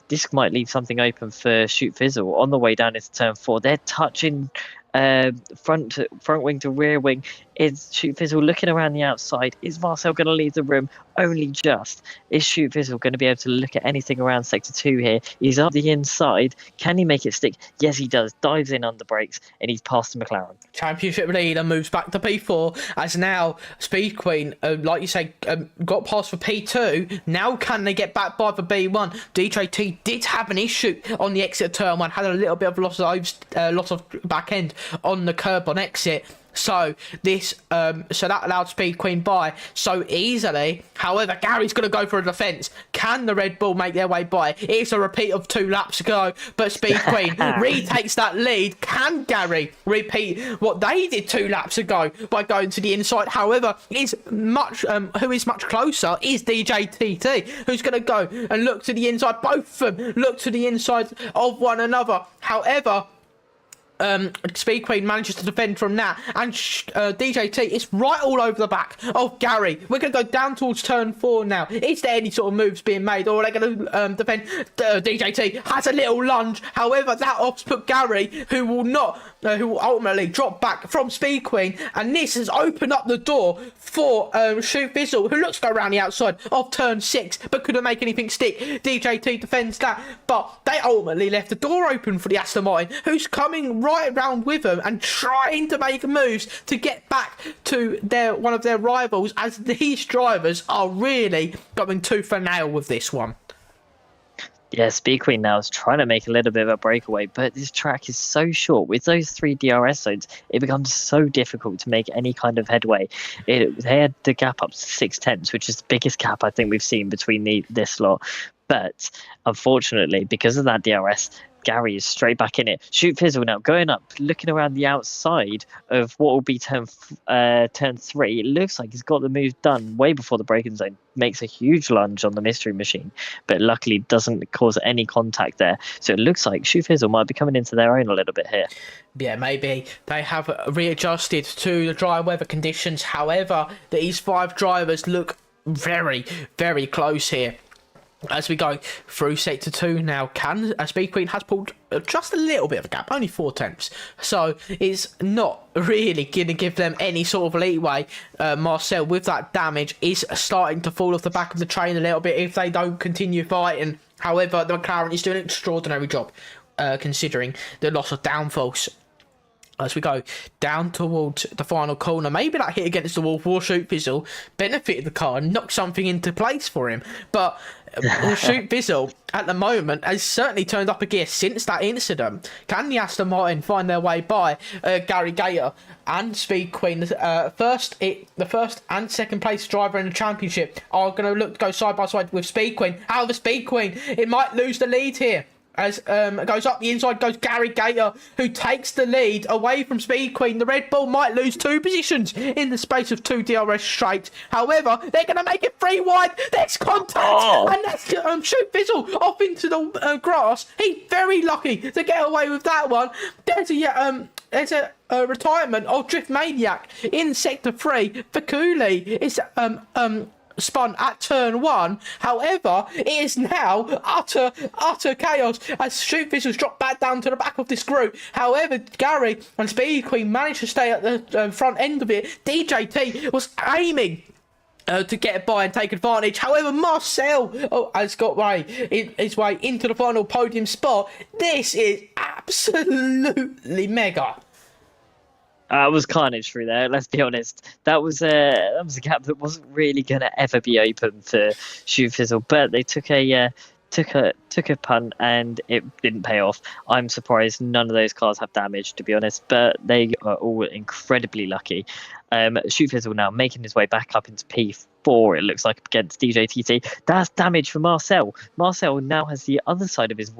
this might leave something open for Shoot Fizzle on the way down into turn 4. They're touching front wing to rear wing. Is Shoot Fizzle looking around the outside? Is Marcel going to leave the room? Only just. Is Shoot Fizzle going to be able to look at anything around sector 2 here? He's up the inside. Can he make it stick? Yes, he does. Dives in under brakes, and he's past the McLaren. Championship leader moves back to P4, as now Speed Queen, like you say, got past for P2. Now can they get back by for B1? DJT did have an issue on the exit of turn 1, had a little bit of loss of back end on the curb on exit. So that allowed Speed Queen by so easily. However, Gary's going to go for a defence. Can the Red Bull make their way by? It's a repeat of 2 laps ago, but Speed Queen retakes that lead. Can Gary repeat what they did 2 laps ago by going to the inside? However, who is much closer is DJTT, who's going to go and look to the inside. Both of them look to the inside of one another. However, Speed Queen manages to defend from that, and DJT is right all over the back of Gary. We're going to go down towards turn 4 now. Is there any sort of moves being made, or are they going to defend? DJT has a little lunge, however that opts put Gary, who will ultimately drop back from Speed Queen, and this has opened up the door for Shoot Fizzle, who looks to go around the outside of turn 6 but couldn't make anything stick. DJT defends that, but they ultimately left the door open for the Aston Martin, who's coming right around with them and trying to make moves to get back to one of their rivals, as these drivers are really going tooth and nail with this one. Yeah, Speed Queen now is trying to make a little bit of a breakaway, but this track is so short. With those 3 DRS zones, it becomes so difficult to make any kind of headway. They had the gap up to 6/10, which is the biggest gap I think we've seen between this lot. But unfortunately, because of that DRS, Gary is straight back in it. Shoot Fizzle now going up, looking around the outside of what will be turn 3. It looks like he's got the move done way before the braking zone. Makes a huge lunge on the Mystery Machine, but luckily doesn't cause any contact there. So it looks like Shoot Fizzle might be coming into their own a little bit here. Yeah, maybe they have readjusted to the dry weather conditions. However, these 5 drivers look very, very close here. As we go through sector 2 now, Speed Queen has pulled just a little bit of a gap, only 4/10, so it's not really going to give them any sort of leeway. Marcel, with that damage, is starting to fall off the back of the train a little bit if they don't continue fighting. However, the McLaren is doing an extraordinary job, considering the loss of downforce as we go down towards the final corner. Maybe that hit against the wall for Shoot Fizzle benefited the car and knocked something into place for him. But Shoot Fizzle at the moment has certainly turned up a gear since that incident. Can the Aston Martin find their way by Gary Gator and Speed Queen? The first and second place driver in the championship are going to look to go side by side with Speed Queen. However, Speed Queen, it might lose the lead here. As goes up the inside goes Gary Gator, who takes the lead away from Speed Queen. The Red Bull might lose 2 positions in the space of 2 DRS straight. However, they're going to make it 3 wide. There's contact, and that's Shoot Fizzle off into the grass. He's very lucky to get away with that one. There's a retirement of Drift Maniac in Sector 3 for Cooley. It's spun at turn 1. However, it is now utter chaos as Shoot Fizzle's dropped back down to the back of this group. However, Gary and Speed Queen managed to stay at the front end of it. DJT was aiming to get by and take advantage. However, Marcel has got his way into the final podium spot. This is absolutely mega. It was carnage through there. Let's be honest. That was a gap that wasn't really going to ever be open for Shoot Fizzle, but they took a punt and it didn't pay off. I'm surprised none of those cars have damage, to be honest, but they are all incredibly lucky. Shoot Fizzle now making his way back up into P4, it looks like, against DJTT. That's damage for Marcel. Marcel now has the other side of his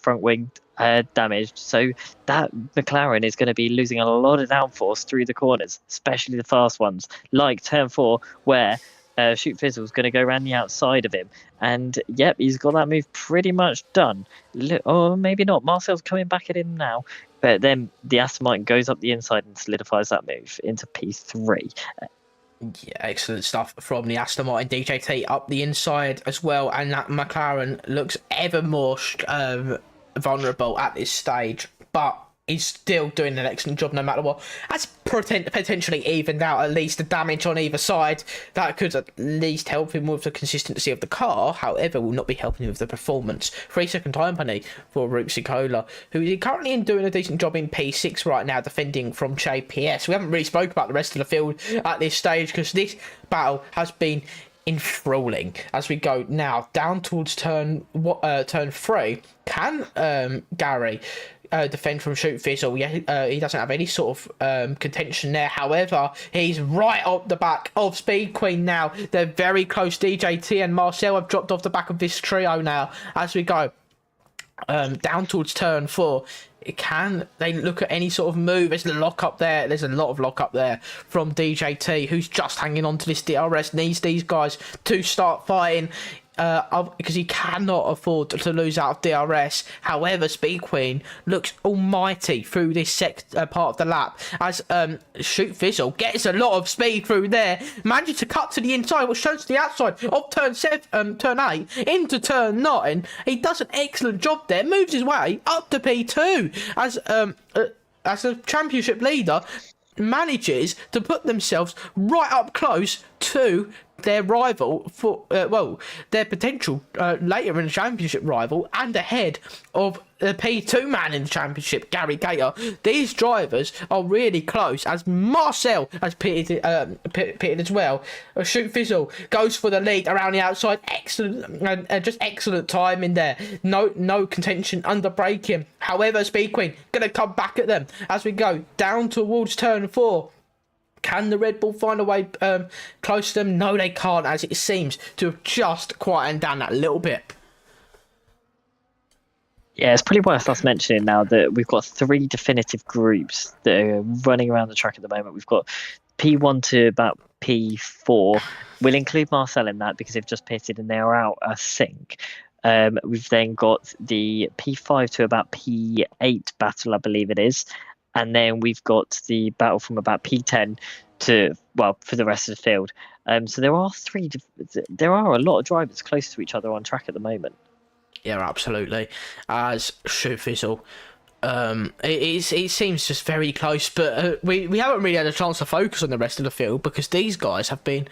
front wing damaged, so that McLaren is going to be losing a lot of downforce through the corners, especially the fast ones, like turn 4, where Shoot Fizzle's going to go around the outside of him, and yep, he's got that move pretty much done. Or maybe not. Marcel's coming back at him now, but then the Aston Martin goes up the inside and solidifies that move into P3. Yeah, excellent stuff from the Aston Martin. DJT up the inside as well, and that McLaren looks ever more vulnerable at this stage, but he's still doing an excellent job no matter what. That's potentially evened out at least the damage on either side. That could at least help him with the consistency of the car. However, will not be helping him with the performance. 3-second time penalty for Ruxicola, who is currently doing a decent job in P6 right now, defending from JPS. We haven't really spoke about the rest of the field at this stage because this battle has been enthralling. As we go now down towards turn 3, can Gary defend from Shoot Fizzle? Yeah, he doesn't have any sort of contention there. However, he's right up the back of Speed Queen now. They're very close. DJT and Marcel have dropped off the back of this trio now. As we go down towards turn 4, can they look at any sort of move? There's a lock up there. There's a lot of lock up there from DJT, who's just hanging on to this DRS. Needs these guys to start fighting because he cannot afford to lose out of DRS. However, Speed Queen looks almighty through this part of the lap as Shoot Fizzle gets a lot of speed through there, manages to cut to the inside, which shows to the outside of turn 8 into turn 9. He does an excellent job there, moves his way up to P2 as a championship leader manages to put themselves right up close to their rival for their potential later in the championship rival, and ahead of the P2 man in the championship, Gary Gator. These drivers are really close as Marcel has pitted as well. Shoot Fizzle goes for the lead around the outside. Excellent, just excellent time in there. No contention under braking. However, Speed Queen gonna come back at them as we go down towards turn 4. Can the Red Bull find a way close to them? No, they can't, as it seems to have just quietened down that little bit. Yeah, it's pretty worth us mentioning now that we've got 3 definitive groups that are running around the track at the moment. We've got P1 to about P4. We'll include Marcel in that because they've just pitted and they are out, I think. We've then got the P5 to about P8 battle, I believe it is. And then we've got the battle from about P10 to, well, for the rest of the field. So there are a lot of drivers close to each other on track at the moment. Yeah, absolutely. As Shoot Fizzle, it seems just very close, but we haven't really had a chance to focus on the rest of the field because these guys have been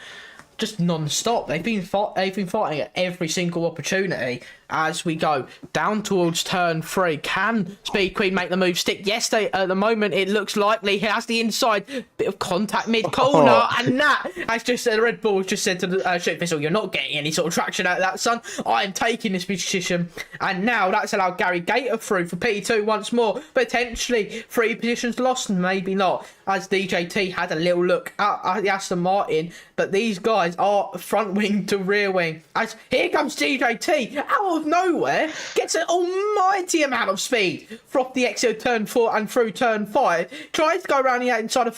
just non-stop. They've been fighting at every single opportunity. as we go down towards turn 3. Can Speed Queen make the move stick? Yes, at the moment it looks likely. He has the inside bit of contact mid corner, and that, as just said, Red Bull just said to the Shoot Fizzle, you're not getting any sort of traction out of that, son. I am taking this position, and now that's allowed Gary Gator through for P2 once more. Potentially 3 positions lost, maybe not, as DJT had a little look at the Aston Martin, but these guys are front wing to rear wing, as here comes DJT out of nowhere, gets an almighty amount of speed from the exit of turn 4 and through turn 5, tries to go around the outside of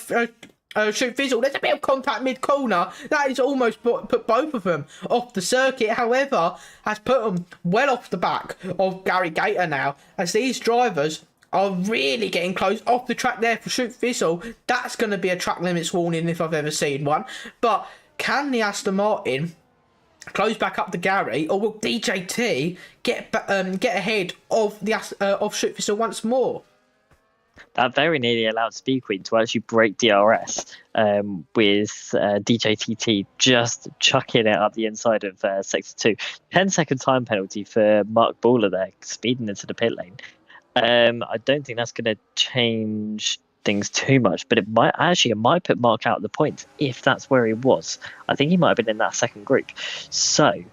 Shoot Fizzle. There's a bit of contact mid corner that has almost put both of them off the circuit, however has put them well off the back of Gary Gator now, as these drivers are really getting close off the track there for Shoot Fizzle. That's going to be a track limits warning if I've ever seen one. But can the Aston Martin close back up to Gary, or will DJT get ahead of the of Shoot Fizzle once more? That very nearly allowed Speed Queen to actually break DRS with DJTT just chucking it up the inside of Sector 2. 10-second time penalty for Mark Baller there, speeding into the pit lane. I don't think that's going to change things too much, but it might put Mark out of the points if that's where he was. I think he might have been in that second group. So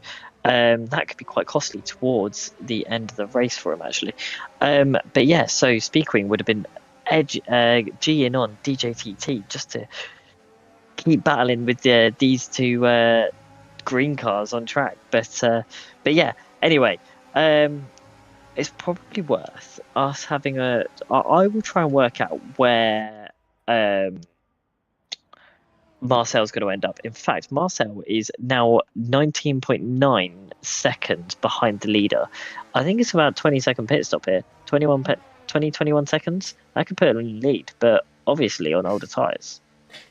that could be quite costly towards the end of the race for him, actually. But yeah, so Speed Queen would have been G-in on DJTT just to keep battling with these two green cars on track. But yeah, anyway, it's probably worth us having I will try and work out where Marcel's going to end up. In fact, Marcel is now 19.9 seconds behind the leader. I think it's about 20-second pit stop here. 21 seconds. I could put him in the lead, but obviously on older tyres.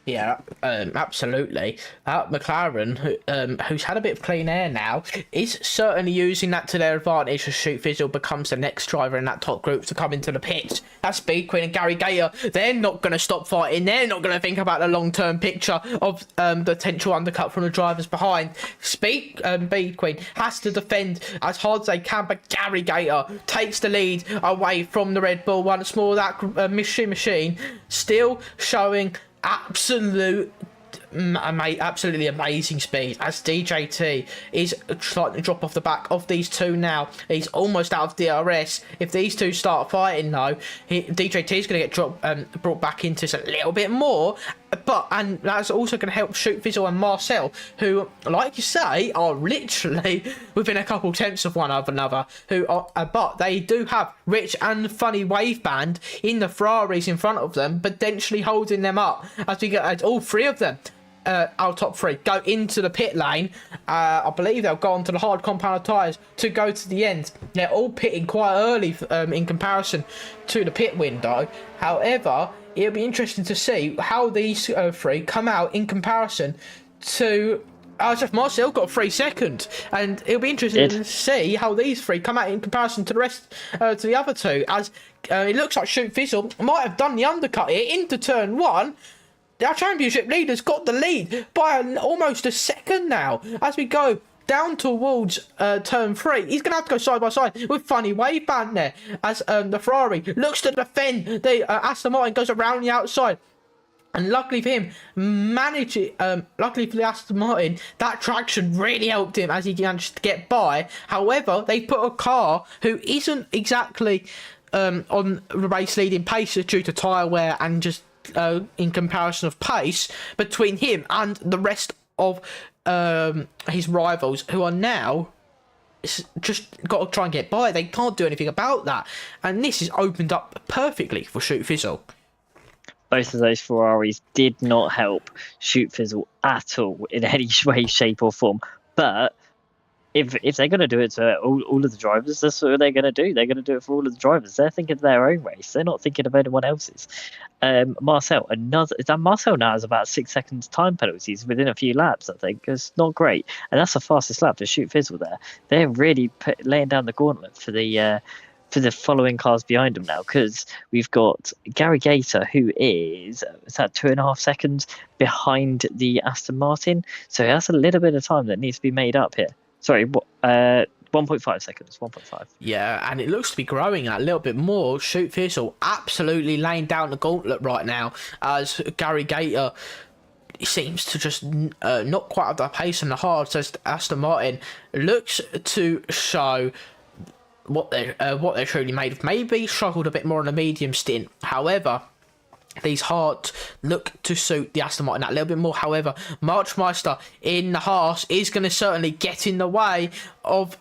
Yeah, absolutely. McLaren, who's had a bit of clean air now, is certainly using that to their advantage as Shoot Fizzle becomes the next driver in that top group to come into the pits. That's Speed Queen and Gary Gator. They're not going to stop fighting. They're not going to think about the long-term picture of the potential undercut from the drivers behind. Speed Queen has to defend as hard as they can, but Gary Gator takes the lead away from the Red Bull once more. That machine still showing absolutely amazing speed, as DJT is starting to drop off the back of these two now. He's almost out of DRS. If these two start fighting though, DJT is going to get brought back into this a little bit more, and that's also going to help Shoot Fizzle and Marcel, who, like you say, are literally within a couple tenths of one another, but they do have Rich and Funny Waveband in the Ferraris in front of them, potentially holding them up as we get all 3 of them. Our top 3 go into the pit lane. I believe they'll go onto the hard compound tyres to go to the end. They're all pitting quite early in comparison to the pit window. However, it'll be interesting to see how these 3 come out in comparison to Marcel got 3 seconds, and it'll be interesting to see how these 3 come out in comparison to the rest, to the other 2, as it looks like Shoot Fizzle might have done the undercut here into turn 1. Our championship leader's got the lead by almost a second now. As we go down towards turn 3, he's going to have to go side by side with Funny Waveband there, as the Ferrari looks to defend. The Aston Martin goes around the outside. And luckily for him, luckily for the Aston Martin, that traction really helped him as he managed to get by. However, they put a car who isn't exactly on the race leading pace due to tyre wear and just in comparison of pace between him and the rest of his rivals, who are now just got to try and get by. They can't do anything about that, and this is opened up perfectly for Shoot Fizzle. Both of those Ferraris did not help Shoot Fizzle at all in any way, shape or form, but if they're going to do it to all of the drivers, that's what they're going to do. They're going to do it for all of the drivers. They're thinking of their own race. They're not thinking of anyone else's. Marcel now has about 6 seconds time penalties within a few laps. I think it's not great, and that's the fastest lap to Shoot Fizzle there. They're really laying down the gauntlet for the following cars behind them now, because we've got Gary Gator, who is that 2.5 seconds behind the Aston Martin. So that's a little bit of time that needs to be made up here. Sorry, 1 1.5 seconds. 1.5. Yeah, and it looks to be growing a little bit more. Shoot Fizzle absolutely laying down the gauntlet right now, as Gary Gator seems to just not quite have the pace and the heart as Aston Martin looks to show what they're truly made of. Maybe struggled a bit more in a medium stint. However, these hearts look to suit the Aston Martin that little bit more. However, Marchmeister in the Haas is going to certainly get in the way of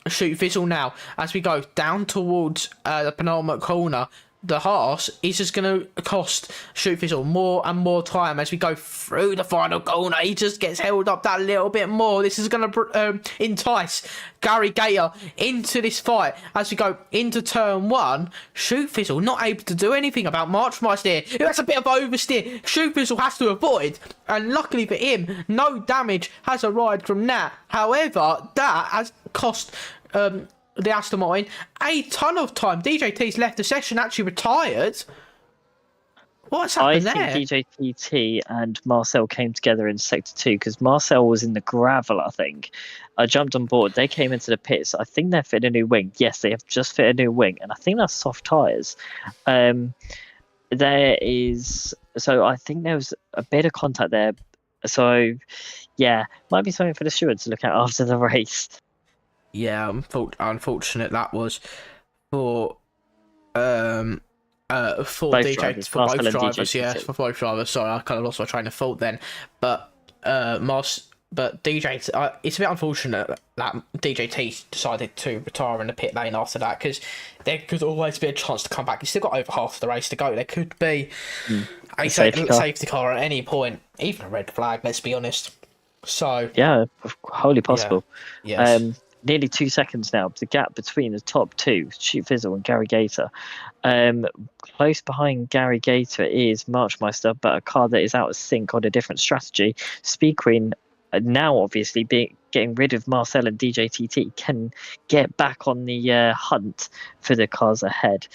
Shoot Fizzle now as we go down towards the penultimate corner. The Haas is just going to cost Shoot Fizzle more and more time as we go through the final corner. He just gets held up that little bit more. This is going to entice Gary Gator into this fight as we go into turn one. Shoot Fizzle not able to do anything about Marchmeister here. That's a bit of oversteer. Shoot Fizzle has to avoid, and luckily for him, no damage has arrived from that. However, that has cost the Aston Martin a ton of time. DJT's left the session, actually retired. What's happened there? I think DJTT and Marcel came together in Sector 2 because Marcel was in the gravel, I think. I jumped on board. They came into the pits. I think they're fitting a new wing. Yes, they have just fit a new wing, and I think that's soft tyres. There is... So I think there was a bit of contact there. So, yeah, might be something for the stewards to look at after the race. Yeah, unfortunate that was for both drivers. Yes, for both drivers. Sorry, I kind of lost my train of thought then. But DJ, it's a bit unfortunate that DJT decided to retire in the pit lane after that, because there could always be a chance to come back. He's still got over half the race to go. There could be a safety car at any point, even a red flag. Let's be honest. So yeah, wholly possible. Yeah. Yes. Nearly 2 seconds now. The gap between the top two, Shoot Fizzle and Gary Gator. Close behind Gary Gator is Marchmeister, but a car that is out of sync on a different strategy. Speed Queen, now obviously getting rid of Marcel and DJTT, can get back on the hunt for the cars ahead.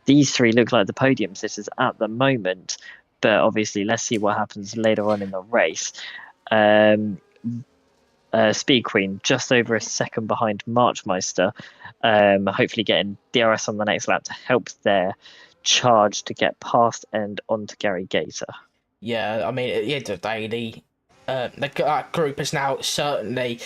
These three look like the podium sitters at the moment, but obviously let's see what happens later on in the race. Speed Queen just over a second behind Marchmeister, hopefully getting DRS on the next lap to help their charge to get past and onto Gary Gator. Yeah, I mean, at the end of the day, the group is now certainly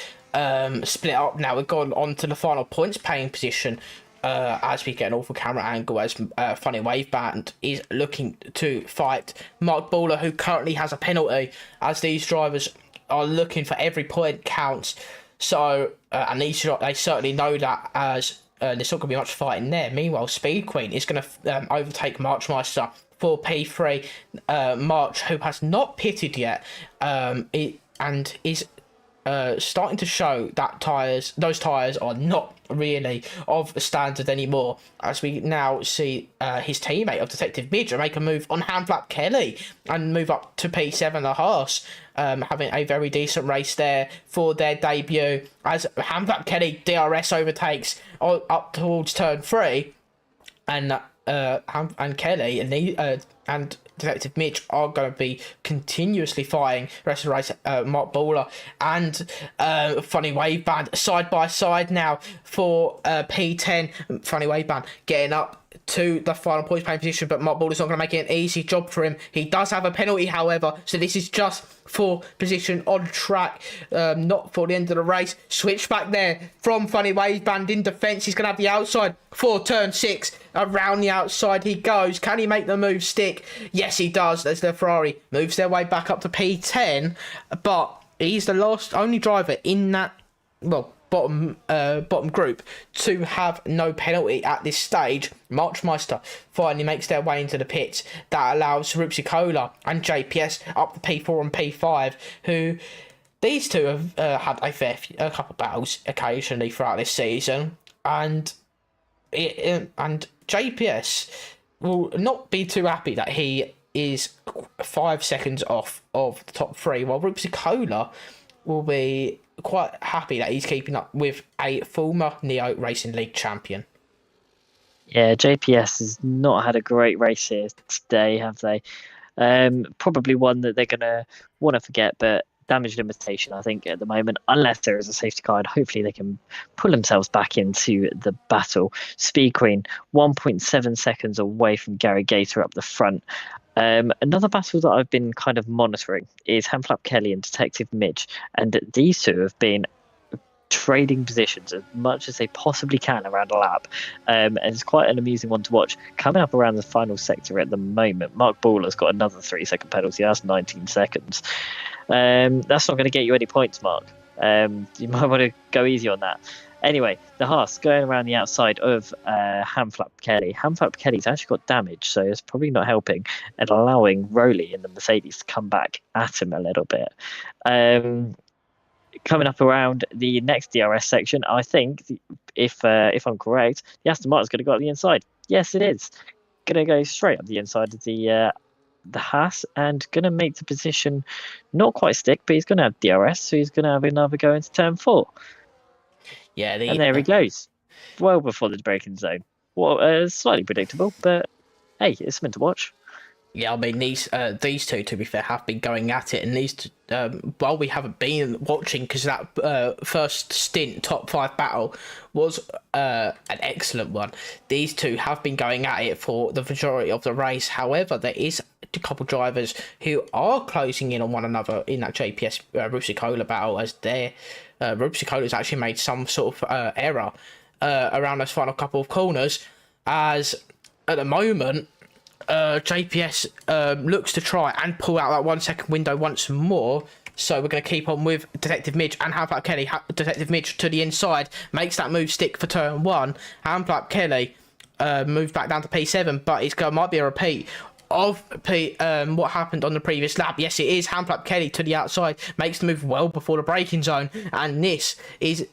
split up now. We've gone on to the final points paying position as we get an awful camera angle as Funny Wave Band is looking to fight Mark Bowler, who currently has a penalty, as these drivers are looking for every point counts. So and they certainly know that, as there's not going to be much fighting there. Meanwhile, Speed Queen is going to overtake Marchmeister for P3. March, who has not pitted yet, and is starting to show that those tyres are not really of the standard anymore, as we now see his teammate of Detective Midge make a move on Hamflap Kelly and move up to P7 the Haas, having a very decent race there for their debut, as Hamflap Kelly DRS overtakes up towards turn 3, and Kelly and Detective Mitch are going to be continuously fighting the rest of the race. Mark Bowler and Funny Wave Band side by side now for P10. Funny Wave Band getting up to the final points playing position, but Mark Bowler's not going to make it an easy job for him. He does have a penalty, however, so this is just for position on track, not for the end of the race. Switch back there from Funny Wave Band in defence. He's going to have the outside for turn 6. Around the outside he goes. Can he make the move stick? Yes, he does. There's the Ferrari. Moves their way back up to P10, but he's the only driver in that, bottom group to have no penalty at this stage. Marchmeister finally makes their way into the pits. That allows Rupsicola and JPS up to P4 and P5, who these two have had a couple of battles occasionally throughout this season, and JPS will not be too happy that he is 5 seconds off of the top 3, while Rupsicola will be quite happy that he's keeping up with a former Neo Racing League champion. Yeah, JPS has not had a great race here today, have they? Probably one that they're going to want to forget, but damage limitation, I think, at the moment, unless there is a safety car, and hopefully they can pull themselves back into the battle. Speed Queen, 1.7 seconds away from Gary Gator up the front. Another battle that I've been kind of monitoring is Hamflap Kelly and Detective Midge, and these two have been trading positions as much as they possibly can around a lap, and it's quite an amusing one to watch. Coming up around the final sector at the moment, Mark Baller's got another 3-second penalty. That's 19 seconds. That's not going to get you any points, Mark. You might want to go easy on that. Anyway, the Haas going around the outside of Hamflap Kelly. Hamflap Kelly's actually got damage, so it's probably not helping, and allowing Rowley in the Mercedes to come back at him a little bit. Coming up around the next DRS section, I think, if I'm correct, the Aston Martin's going to go up the inside. Yes, it is. Going to go straight up the inside of the Haas, and going to make the position not quite stick, but he's going to have DRS, so he's going to have another go into turn 4. Yeah, and there he goes. Well before the braking zone. Well, slightly predictable, but hey, it's something to watch. Yeah, I mean, these two, to be fair, have been going at it, and these two, while we haven't been watching, because that first stint top 5 battle was an excellent one, these two have been going at it for the majority of the race. However, there is a couple drivers who are closing in on one another in that JPS Rusicola battle, as their Rupsicola's actually made some sort of error around those final couple of corners, as at the moment JPS looks to try and pull out that 1 second window once more. So we're going to keep on with Detective Midge and Hamflap Kelly. Detective Midge to the inside makes that move stick for turn 1. Hamflap Kelly moved back down to P7, but it might be a repeat of what happened on the previous lap. Yes, it is. Hamflap Kelly to the outside makes the move well before the braking zone, and this is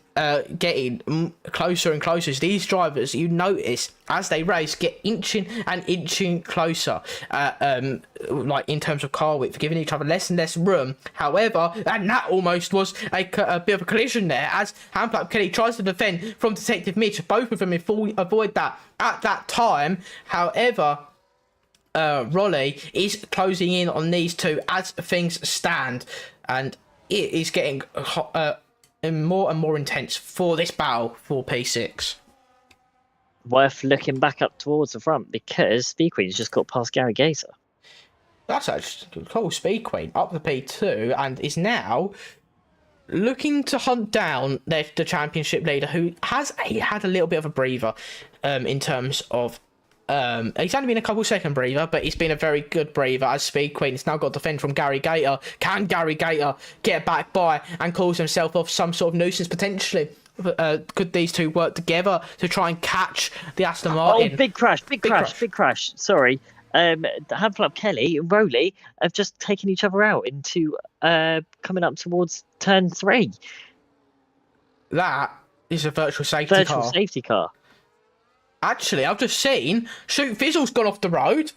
getting closer and closer. As these drivers, you notice as they race, get inching and inching closer, like in terms of car width, giving each other less and less room. However, and that almost was a bit of a collision there, as Hamflap Kelly tries to defend from Detective Mitch. Both of them avoid that at that time. However, Raleigh is closing in on these two as things stand, and it is getting more and more intense for this battle for P6. Worth looking back up towards the front, because Speed Queen's just got past Gary Gator. That's actually cool. Speed Queen up the P2 and is now looking to hunt down the championship leader, who has had a little bit of a breather in terms of he's only been a couple second breather, but he's been a very good breather, as Speed Queen has now got defend from Gary Gator. Can Gary Gator get back by and cause himself off some sort of nuisance potentially? Could these two work together to try and catch the Aston Martin? Oh, big crash. Sorry. Hamflap Kelly and Rowley have just taken each other out into coming up towards turn 3. That is a virtual safety car. Actually, I've just seen Shoot Fizzle's gone off the road.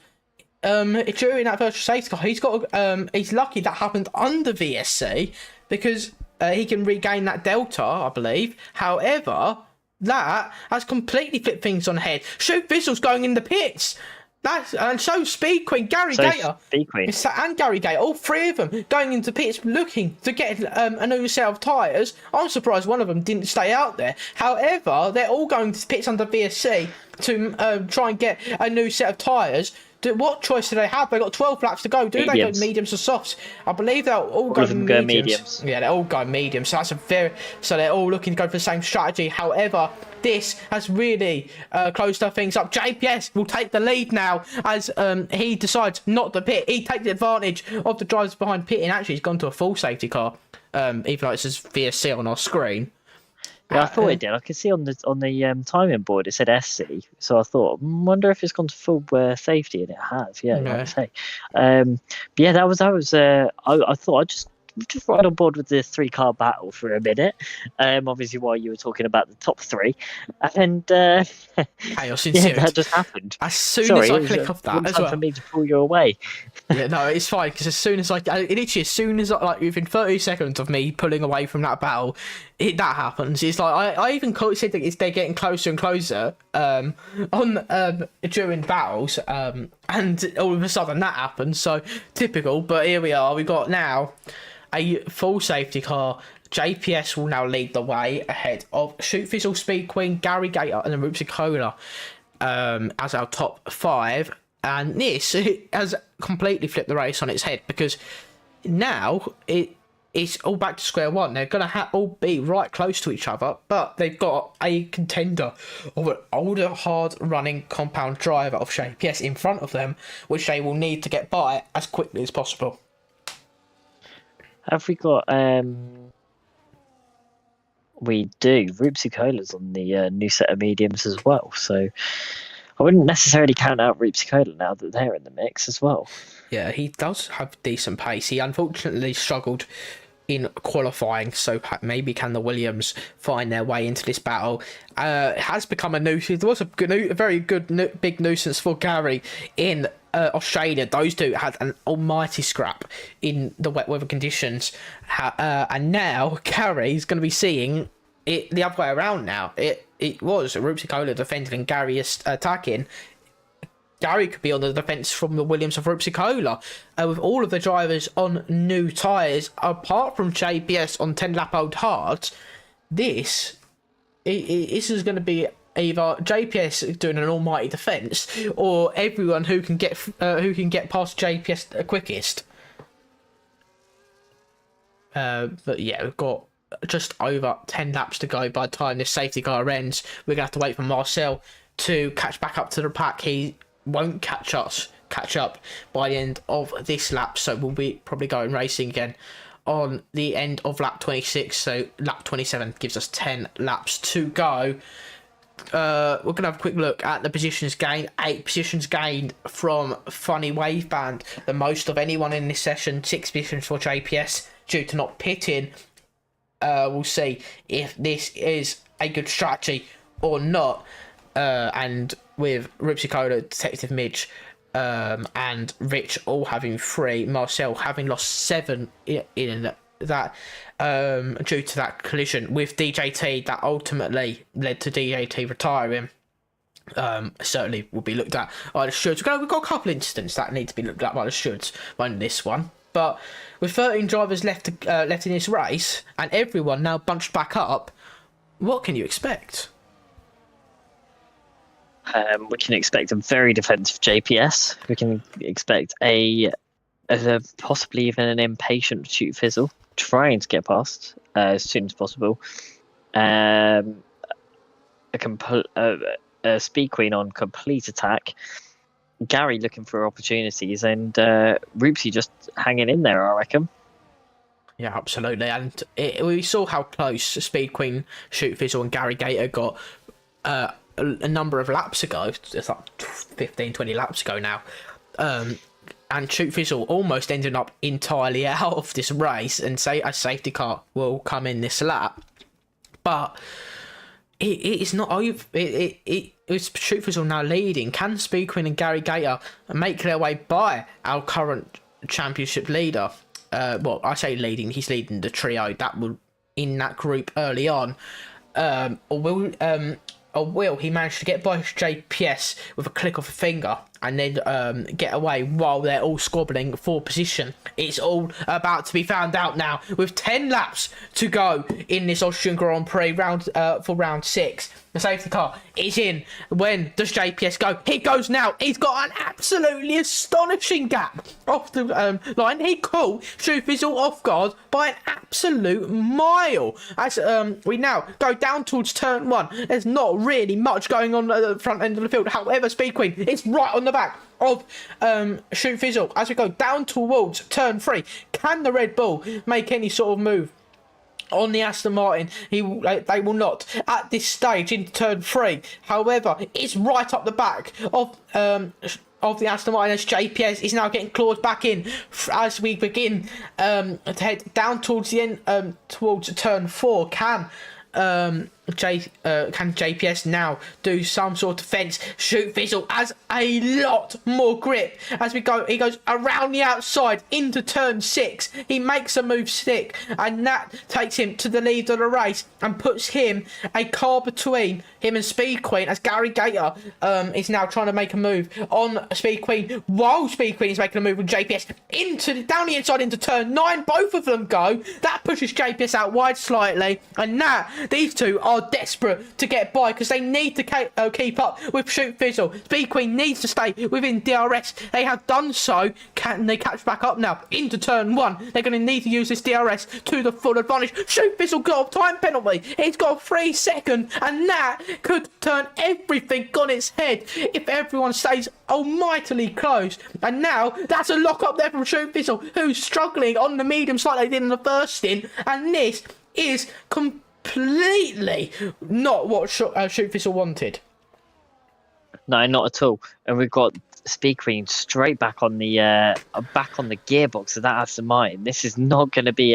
During that virtual safety car, he's lucky that happened under VSC, because he can regain that delta, I believe. However, that has completely flipped things on the head. Shoot Fizzle's going in the pits. And so Speed Queen, Gator, and Gary Gator, all three of them going into pits looking to get a new set of tyres. I'm surprised one of them didn't stay out there. However, they're all going to pits under VSC to try and get a new set of tyres. What choice do they have? They've got 12 laps to go. Do they go mediums or softs? I believe they'll all go mediums. Yeah, they're all going mediums. So they're all looking to go for the same strategy. However, this has really closed up things up. JPS will take the lead now, as he decides not to pit. He takes advantage of the drivers behind pitting. Actually, he's gone to a full safety car, even though it says VSC on our screen. Yeah, I thought it did. I could see on the timing board it said SC, so I thought, wonder if it's gone to full safety, and it has. Yeah, like I say. But yeah, that was. I thought I'd just right on board with the 3-car battle for a minute. Obviously, while you were talking about the top 3, and chaos ensued. Yeah, that just happened. As soon as I click off that, as well, for me to pull you away. Yeah, no, it's fine, because as soon as within 30 seconds of me pulling away from that battle, that happens. It's like I even said that they're getting closer and closer on during battles, and all of a sudden that happens. So typical. But here we are. We've got now a full safety car. JPS will now lead the way ahead of Shoot Fizzle, Speed Queen, Gary Gator, and then Rupsi Cola as our top 5. And this has completely flipped the race on its head, because now it's all back to square one. They're going to all be right close to each other, but they've got a contender of an older, hard-running compound driver of JPS in front of them, which they will need to get by as quickly as possible. Have we got... We do. Rupsi Cola's on the new set of mediums as well, so I wouldn't necessarily count out Rupsi Cola now that they're in the mix as well. Yeah, he does have decent pace. He unfortunately struggled in qualifying, so maybe can the Williams find their way into this battle? It has become a nuisance. There was a very good big nuisance for Gary in Australia. Those two had an almighty scrap in the wet weather conditions, and now Gary is going to be seeing it the other way around now. It was Rupsi Cola defending and Gary attacking. Gary could be on the defence from the Williams of Rupsi Cola, with all of the drivers on new tyres, apart from JPS on 10-lap-old hards. This is going to be either JPS doing an almighty defence, or everyone who can get past JPS the quickest. But yeah, we've got just over 10 laps to go by the time this safety car ends. We're going to have to wait for Marcel to catch back up to the pack. He won't catch up by the end of this lap, so we'll be probably going racing again on the end of lap 26. So lap 27 gives us 10 laps to go. We're gonna have a quick look at the positions gained. 8 positions gained from Funny Wave Band, the most of anyone in this session. 6 positions for JPS due to not pitting. We'll see if this is a good strategy or not. And with Rupsi Cola, Detective Midge, and Rich all having 3, Marcel having lost 7 in that due to that collision with DJT that ultimately led to DJT retiring. Certainly will be looked at by the shoulds. We've got a couple incidents that need to be looked at by the shoulds on this one, but with 13 drivers left in this race and everyone now bunched back up, what can you expect? We can expect a very defensive JPS. We can expect a possibly even an impatient Shoot Fizzle trying to get past as soon as possible. A Speed Queen on complete attack. Gary looking for opportunities, and Rupsi just hanging in there, I reckon. Yeah, absolutely. And we saw how close Speed Queen, Shoot Fizzle and Gary Gator got a number of laps ago. It's like 15, 20 laps ago now. And Shoot Fizzle almost ended up entirely out of this race, and say a safety car will come in this lap. But it is not over. It's Shoot Fizzle now leading. Can Speed Queen and Gary Gator make their way by our current championship leader? Well, I say leading. He's leading the trio that will in that group early on. Or will he manage to get by JPS with a click of a finger and then get away while they're all squabbling for position? It's all about to be found out now, with 10 laps to go in this Austrian Grand Prix for round 6. The safety car is in. When does JPS go? He goes now. He's got an absolutely astonishing gap off the line. He caught Shoot Fizzle off guard by an absolute mile. As we now go down towards turn 1. There's not really much going on at the front end of the field. However, Speed Queen is right on the back of Shoot Fizzle as we go down towards turn 3. Can the Red Bull make any sort of move on the Aston Martin? They will not at this stage in turn 3. However, it's right up the back of the Aston Martin as JPS is now getting clawed back in as we begin to head down towards the end towards turn 4. Can can JPS now do some sort of fence? Shoot Fizzle has a lot more grip as we go. He goes around the outside into turn 6. He makes a move stick, and that takes him to the lead of the race and puts him a car between him and Speed Queen, as Gary Gator is now trying to make a move on Speed Queen, while Speed Queen is making a move with JPS down the inside into turn 9. Both of them go. That pushes JPS out wide slightly, and now these two are desperate to get by because they need to keep up with Shoot Fizzle. Speed Queen needs to stay within DRS. They have done so. Can they catch back up now into turn 1? They're going to need to use this DRS to the full advantage. Shoot Fizzle got a time penalty. He's got 3 seconds, and that could turn everything on its head if everyone stays almightily close. And now that's a lock up there from Shoot Fizzle, who's struggling on the medium side they did in the first stint, and this is completely not what Shoot Fizzle wanted. No, not at all. And we've got Speed Queen straight back on the gearbox. So that has to mind. This is not going to be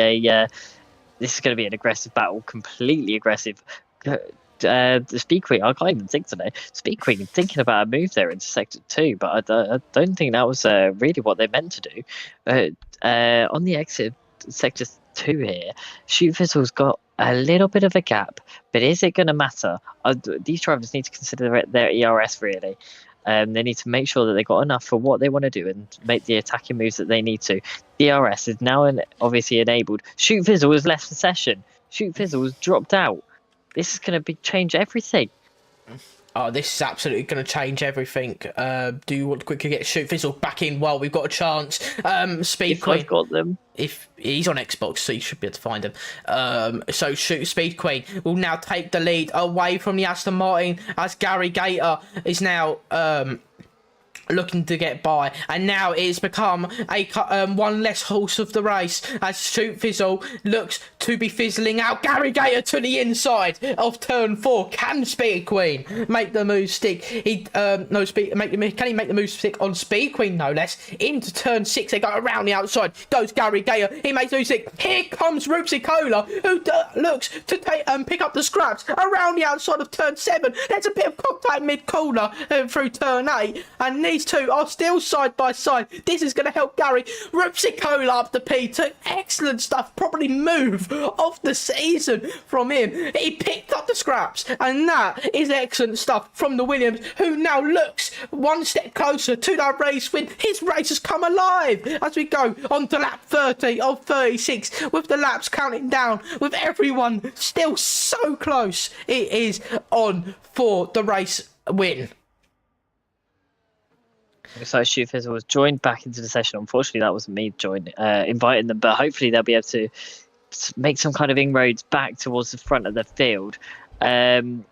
this is going to be an aggressive battle, completely aggressive. The Speed Queen, I can't even think today. Speed Queen thinking about a move there into Sector 2, but I don't think that was really what they meant to do. On the exit of Sector 2 here, Shoot Fizzle's got a little bit of a gap, but is it going to matter? These drivers need to consider their ERS really. They need to make sure that they got enough for what they want to do and make the attacking moves that they need to. DRS is now obviously enabled. Shoot Fizzle has left the session. Shoot Fizzle has dropped out. This is going to change everything. Oh, this is absolutely going to change everything. Do you want to quickly get Shoot Fizzle back in while we've got a chance? Speed Queen. I've got them. If he's on Xbox, so you should be able to find him. So Speed Queen will now take the lead away from the Aston Martin, as Gary Gator is now looking to get by, and now it's become a one less horse of the race as Shoot Fizzle looks to be fizzling out. Gary Gator to the inside of turn 4. Can Speed Queen make the move stick? Can he make the move stick on Speed Queen, no less? Into turn 6, they go around the outside. Goes Gary Gator. He makes the move stick. Here comes Roopsy Cola, who looks to pick up the scraps around the outside of turn 7. There's a bit of contact mid corner through turn 8, and these two are still side by side. This is going to help Gary. Roopsy Cola up the P2. Excellent stuff. Probably move of the season from him. He picked up the scraps, and that is excellent stuff from the Williams, who now looks one step closer to that race win. His race has come alive as we go on to lap 30 of 36, with the laps counting down, with everyone still so close. It is on for the race win. So Shoot Fizzle was joined back into the session. Unfortunately, that wasn't me inviting them, but hopefully they'll be able to make some kind of inroads back towards the front of the field. I'm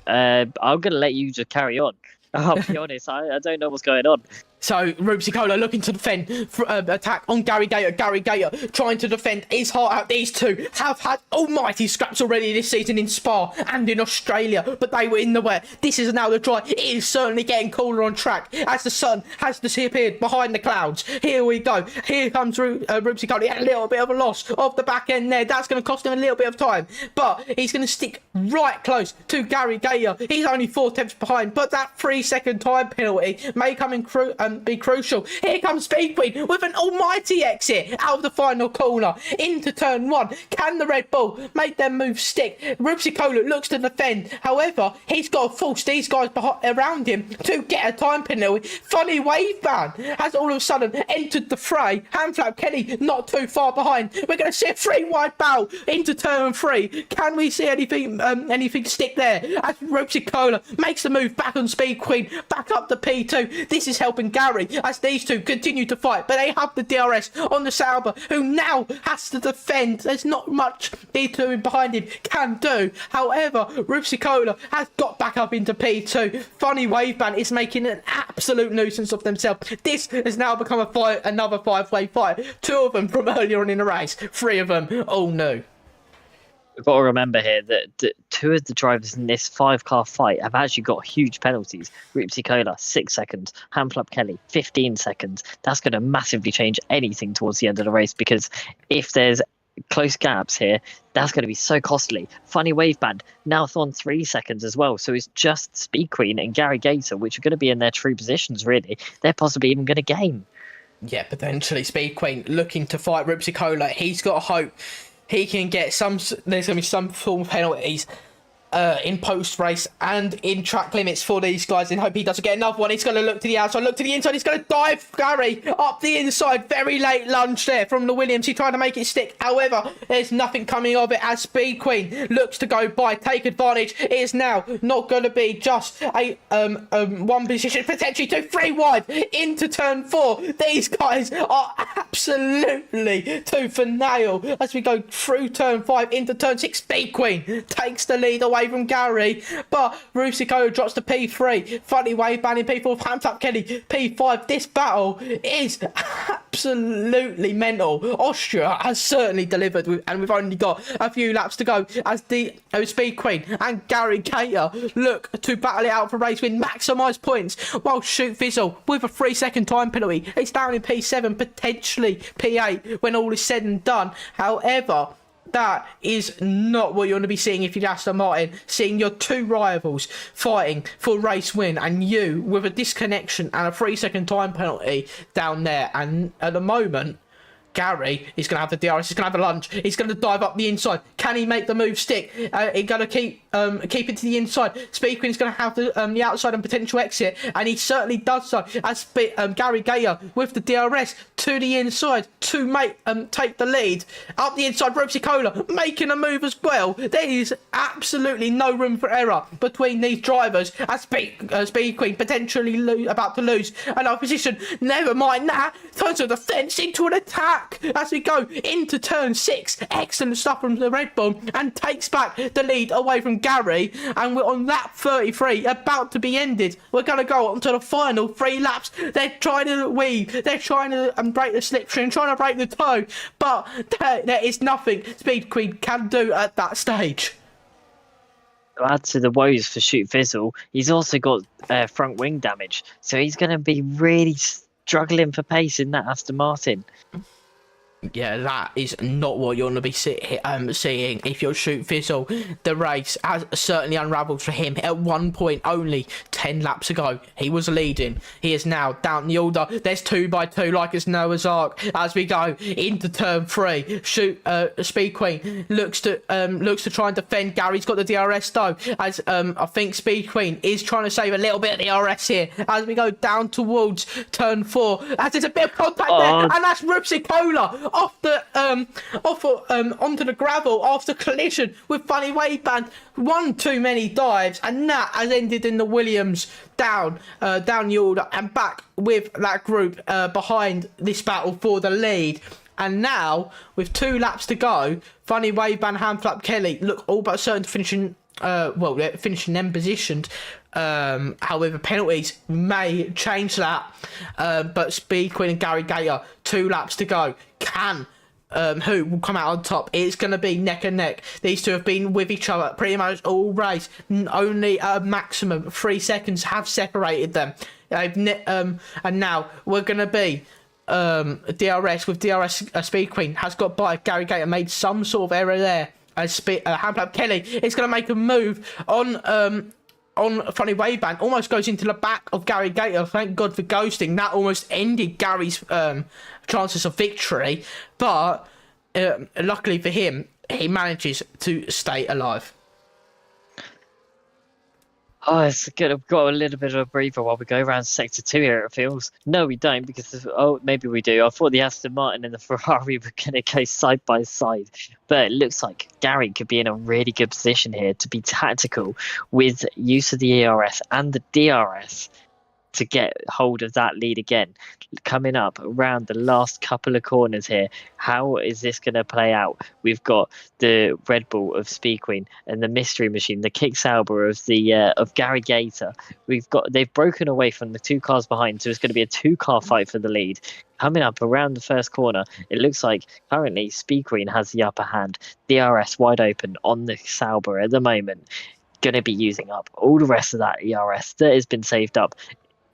going to let you just carry on. I'll be honest, I don't know what's going on. So Roopsy Cola looking to defend, attack on Gary Gator. Gary Gator trying to defend his heart out. These two have had almighty scraps already this season in Spa and in Australia, but they were in the wet. This is now the dry. It is certainly getting cooler on track as the sun has disappeared behind the clouds. Here we go. Here comes Roopsy Cola. He had a little bit of a loss of the back end there. That's going to cost him a little bit of time, but he's going to stick right close to Gary Gator. He's only 4 tenths behind, but that 3-second time penalty may come in be crucial. Here comes Speed Queen with an almighty exit out of the final corner into turn 1. Can the Red Bull make their move stick? Roopsy Cola looks to defend. However, he's got to force these guys around him to get a time penalty. Funny Wave Ban has all of a sudden entered the fray. Handflap Kenny not too far behind. We're going to see a 3-wide battle into turn 3. Can we see anything stick there as Roopsy Cola makes the move back on Speed Queen, back up the P2. This is helping Gary as these two continue to fight, but they have the DRS on the Sauber, who now has to defend. There's not much these two behind him can do. However, Roopsy Cola has got back up into P2. Funny Wave Band is making an absolute nuisance of themselves. This has now become another 5-way fight. 2 of them from earlier on in the race, 3 of them all new. We've got to remember here that 2 of the drivers in this 5-car fight have actually got huge penalties. Roopsy Cola, 6 seconds. Handflap Kelly, 15 seconds. That's going to massively change anything towards the end of the race, because if there's close gaps here. That's going to be so costly. Funny wave band now on 3 seconds as well. So it's just Speed Queen and Gary Gator, which are going to be in their true positions, really. They're possibly even going to gain. Yeah, potentially. Speed Queen looking to fight Rupsicola. He's got hope he can get some. There's going to be some form of penalties in post race and in track limits for these guys, and hope he doesn't get another one. He's going to look to the outside, look to the inside. He's going to dive Gary up the inside. Very late lunge there from the Williams. He's trying to make it stick. However, there's nothing coming of it as Speed Queen looks to go by, take advantage. It is now not going to be just a one position, potentially 2, 3 wide into turn 4. These guys are absolutely tooth for nail as we go through turn 5 into turn 6. Speed Queen takes the lead away from Gary, but Rusico drops to P3. Funny wave banning P4, Hands Up Kelly P5. This battle is absolutely mental. Austria has certainly delivered, and we've only got a few laps to go as the Speed Queen and Gary Gator look to battle it out for race win, maximise points, while Shoot Fizzle with a 3-second time penalty, it's down in P7, potentially P8 when all is said and done. However, that is not what you're going to be seeing if you're Aston Martin, seeing your two rivals fighting for race win and you with a disconnection and a 3-second time penalty down there. And at the moment, Gary is going to have the DRS, he's going to have a lunge, he's going to dive up the inside. Can he make the move stick? He's going to keep it to the inside. Speed Queen is going to have the outside and potential exit, and he certainly does so as Gary Gator with the DRS to the inside to make take the lead. Up the inside, Rupsicola making a move as well. There is absolutely no room for error between these drivers as Speed Queen potentially about to lose another position. Never mind that, turns the fence into an attack as we go into turn 6. Excellent stuff from the Red Bull and takes back the lead away from Gary, and we're on lap 33 about to be ended. We're going to go on to the final 3 laps. They're trying to weave, they're trying to break the slipstream, trying to break the toe, but there is nothing Speed Queen can do at that stage. Add to the woes for Shoot Fizzle, he's also got front wing damage, so he's going to be really struggling for pace in that Aston Martin. Yeah, that is not what you're going to be seeing if you're Shoot Fizzle. The race has certainly unravelled for him. At one point, only 10 laps ago, he was leading. He is now down the order. There's 2 by 2 like it's Noah's Ark as we go into turn 3. Speed Queen looks to try and defend. Gary's got the DRS though, as I think Speed Queen is trying to save a little bit of DRS here as we go down towards turn 4. As there's a bit of contact there, and that's Rupsicola onto the gravel after collision with Funny Wave Band. One too many dives, and that has ended in the Williams down the order and back with that group behind this battle for the lead. And now with 2 laps to go, Funny Wave Band, Handflap Kelly look all but certain to finishing they're finishing them positioned. However, penalties may change that. But Speed Queen and Gary Gator, 2 laps to go. Can who will come out on top? It's going to be neck and neck. These two have been with each other pretty much all race. Only a maximum 3 seconds have separated them. And now we're going to be DRS with DRS. Speed Queen has got by. Gary Gator made some sort of error there. Handflap Kelly is going to make a move on Funny Wave Band, almost goes into the back of Gary Gator. Thank God for ghosting. That almost ended Gary's chances of victory, but luckily for him, he manages to stay alive. Oh, it's good. I've got a little bit of a breather while we go around sector 2 here, it feels. No, we don't, because, maybe we do. I thought the Aston Martin and the Ferrari were going to go side by side. But it looks like Gary could be in a really good position here to be tactical with use of the ERS and the DRS to get hold of that lead again. Coming up around the last couple of corners here, how is this going to play out? We've got the Red Bull of Speed Queen and the Mystery Machine, the Kick Sauber of Gary Gator. They've broken away from the 2 cars behind, so it's going to be a 2-car fight for the lead. Coming up around the first corner, it looks like currently Speed Queen has the upper hand. DRS wide open on the Sauber at the moment. Going to be using up all the rest of that ERS that has been saved up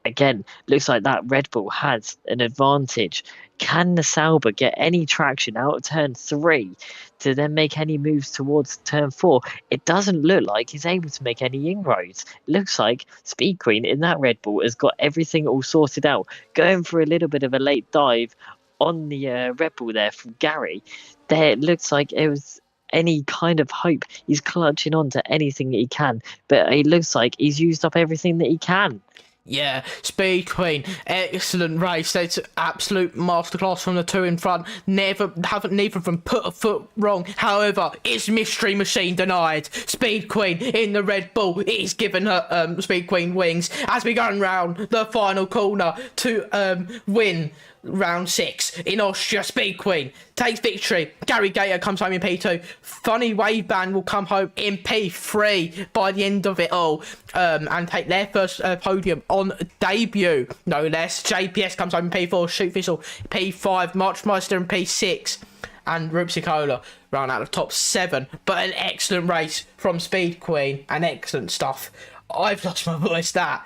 again, looks like that Red Bull has an advantage. Can the Sauber get any traction out of turn 3 to then make any moves towards turn 4? It doesn't look like he's able to make any inroads. It looks like Speed Queen in that Red Bull has got everything all sorted out. Going for a little bit of a late dive on the Red Bull there from Gary. There, it looks like it was any kind of hope. He's clutching on to anything that he can, but it looks like he's used up everything that he can. Yeah, Speed Queen, excellent race. That's absolute masterclass from the two in front. Neither of them put a foot wrong. However, it's Mystery Machine denied. Speed Queen in the Red Bull is giving her Speed Queen wings as we go round the final corner to win round 6 in Austria. Speed Queen takes victory. Gary Gator comes home in P2. Funny Wave Band will come home in P3 by the end of it all, and take their first podium on debut, no less. JPS comes home in P4. Shoot Thistle P5. Marchmeister in P6. And Rupsicola round out the top 7. But an excellent race from Speed Queen and excellent stuff. I've lost my voice. That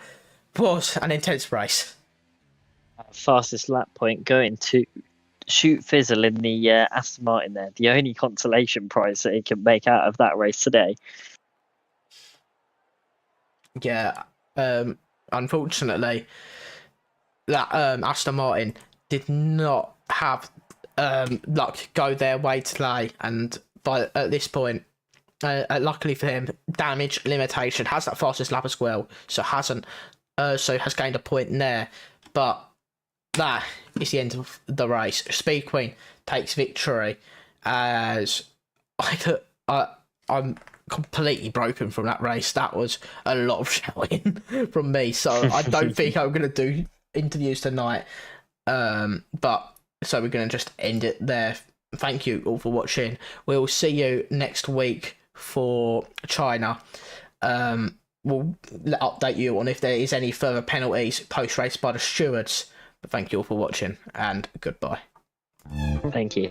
was an intense race. Fastest lap point going to Shoot Fizzle in the Aston Martin there. The only consolation prize that he can make out of that race today. Yeah, unfortunately, that Aston Martin did not have luck go their way today, and at this point, luckily for him, damage limitation has that fastest lap as well, so has gained a point in there, but that is the end of the race. Speed Queen takes victory as I'm completely broken from that race. That was a lot of shouting from me, so I don't think I'm going to do interviews tonight. But so we're going to just end it there. Thank you all for watching. We'll see you next week for China. We'll update you on if there is any further penalties post-race by the stewards. But thank you all for watching, and goodbye. Thank you.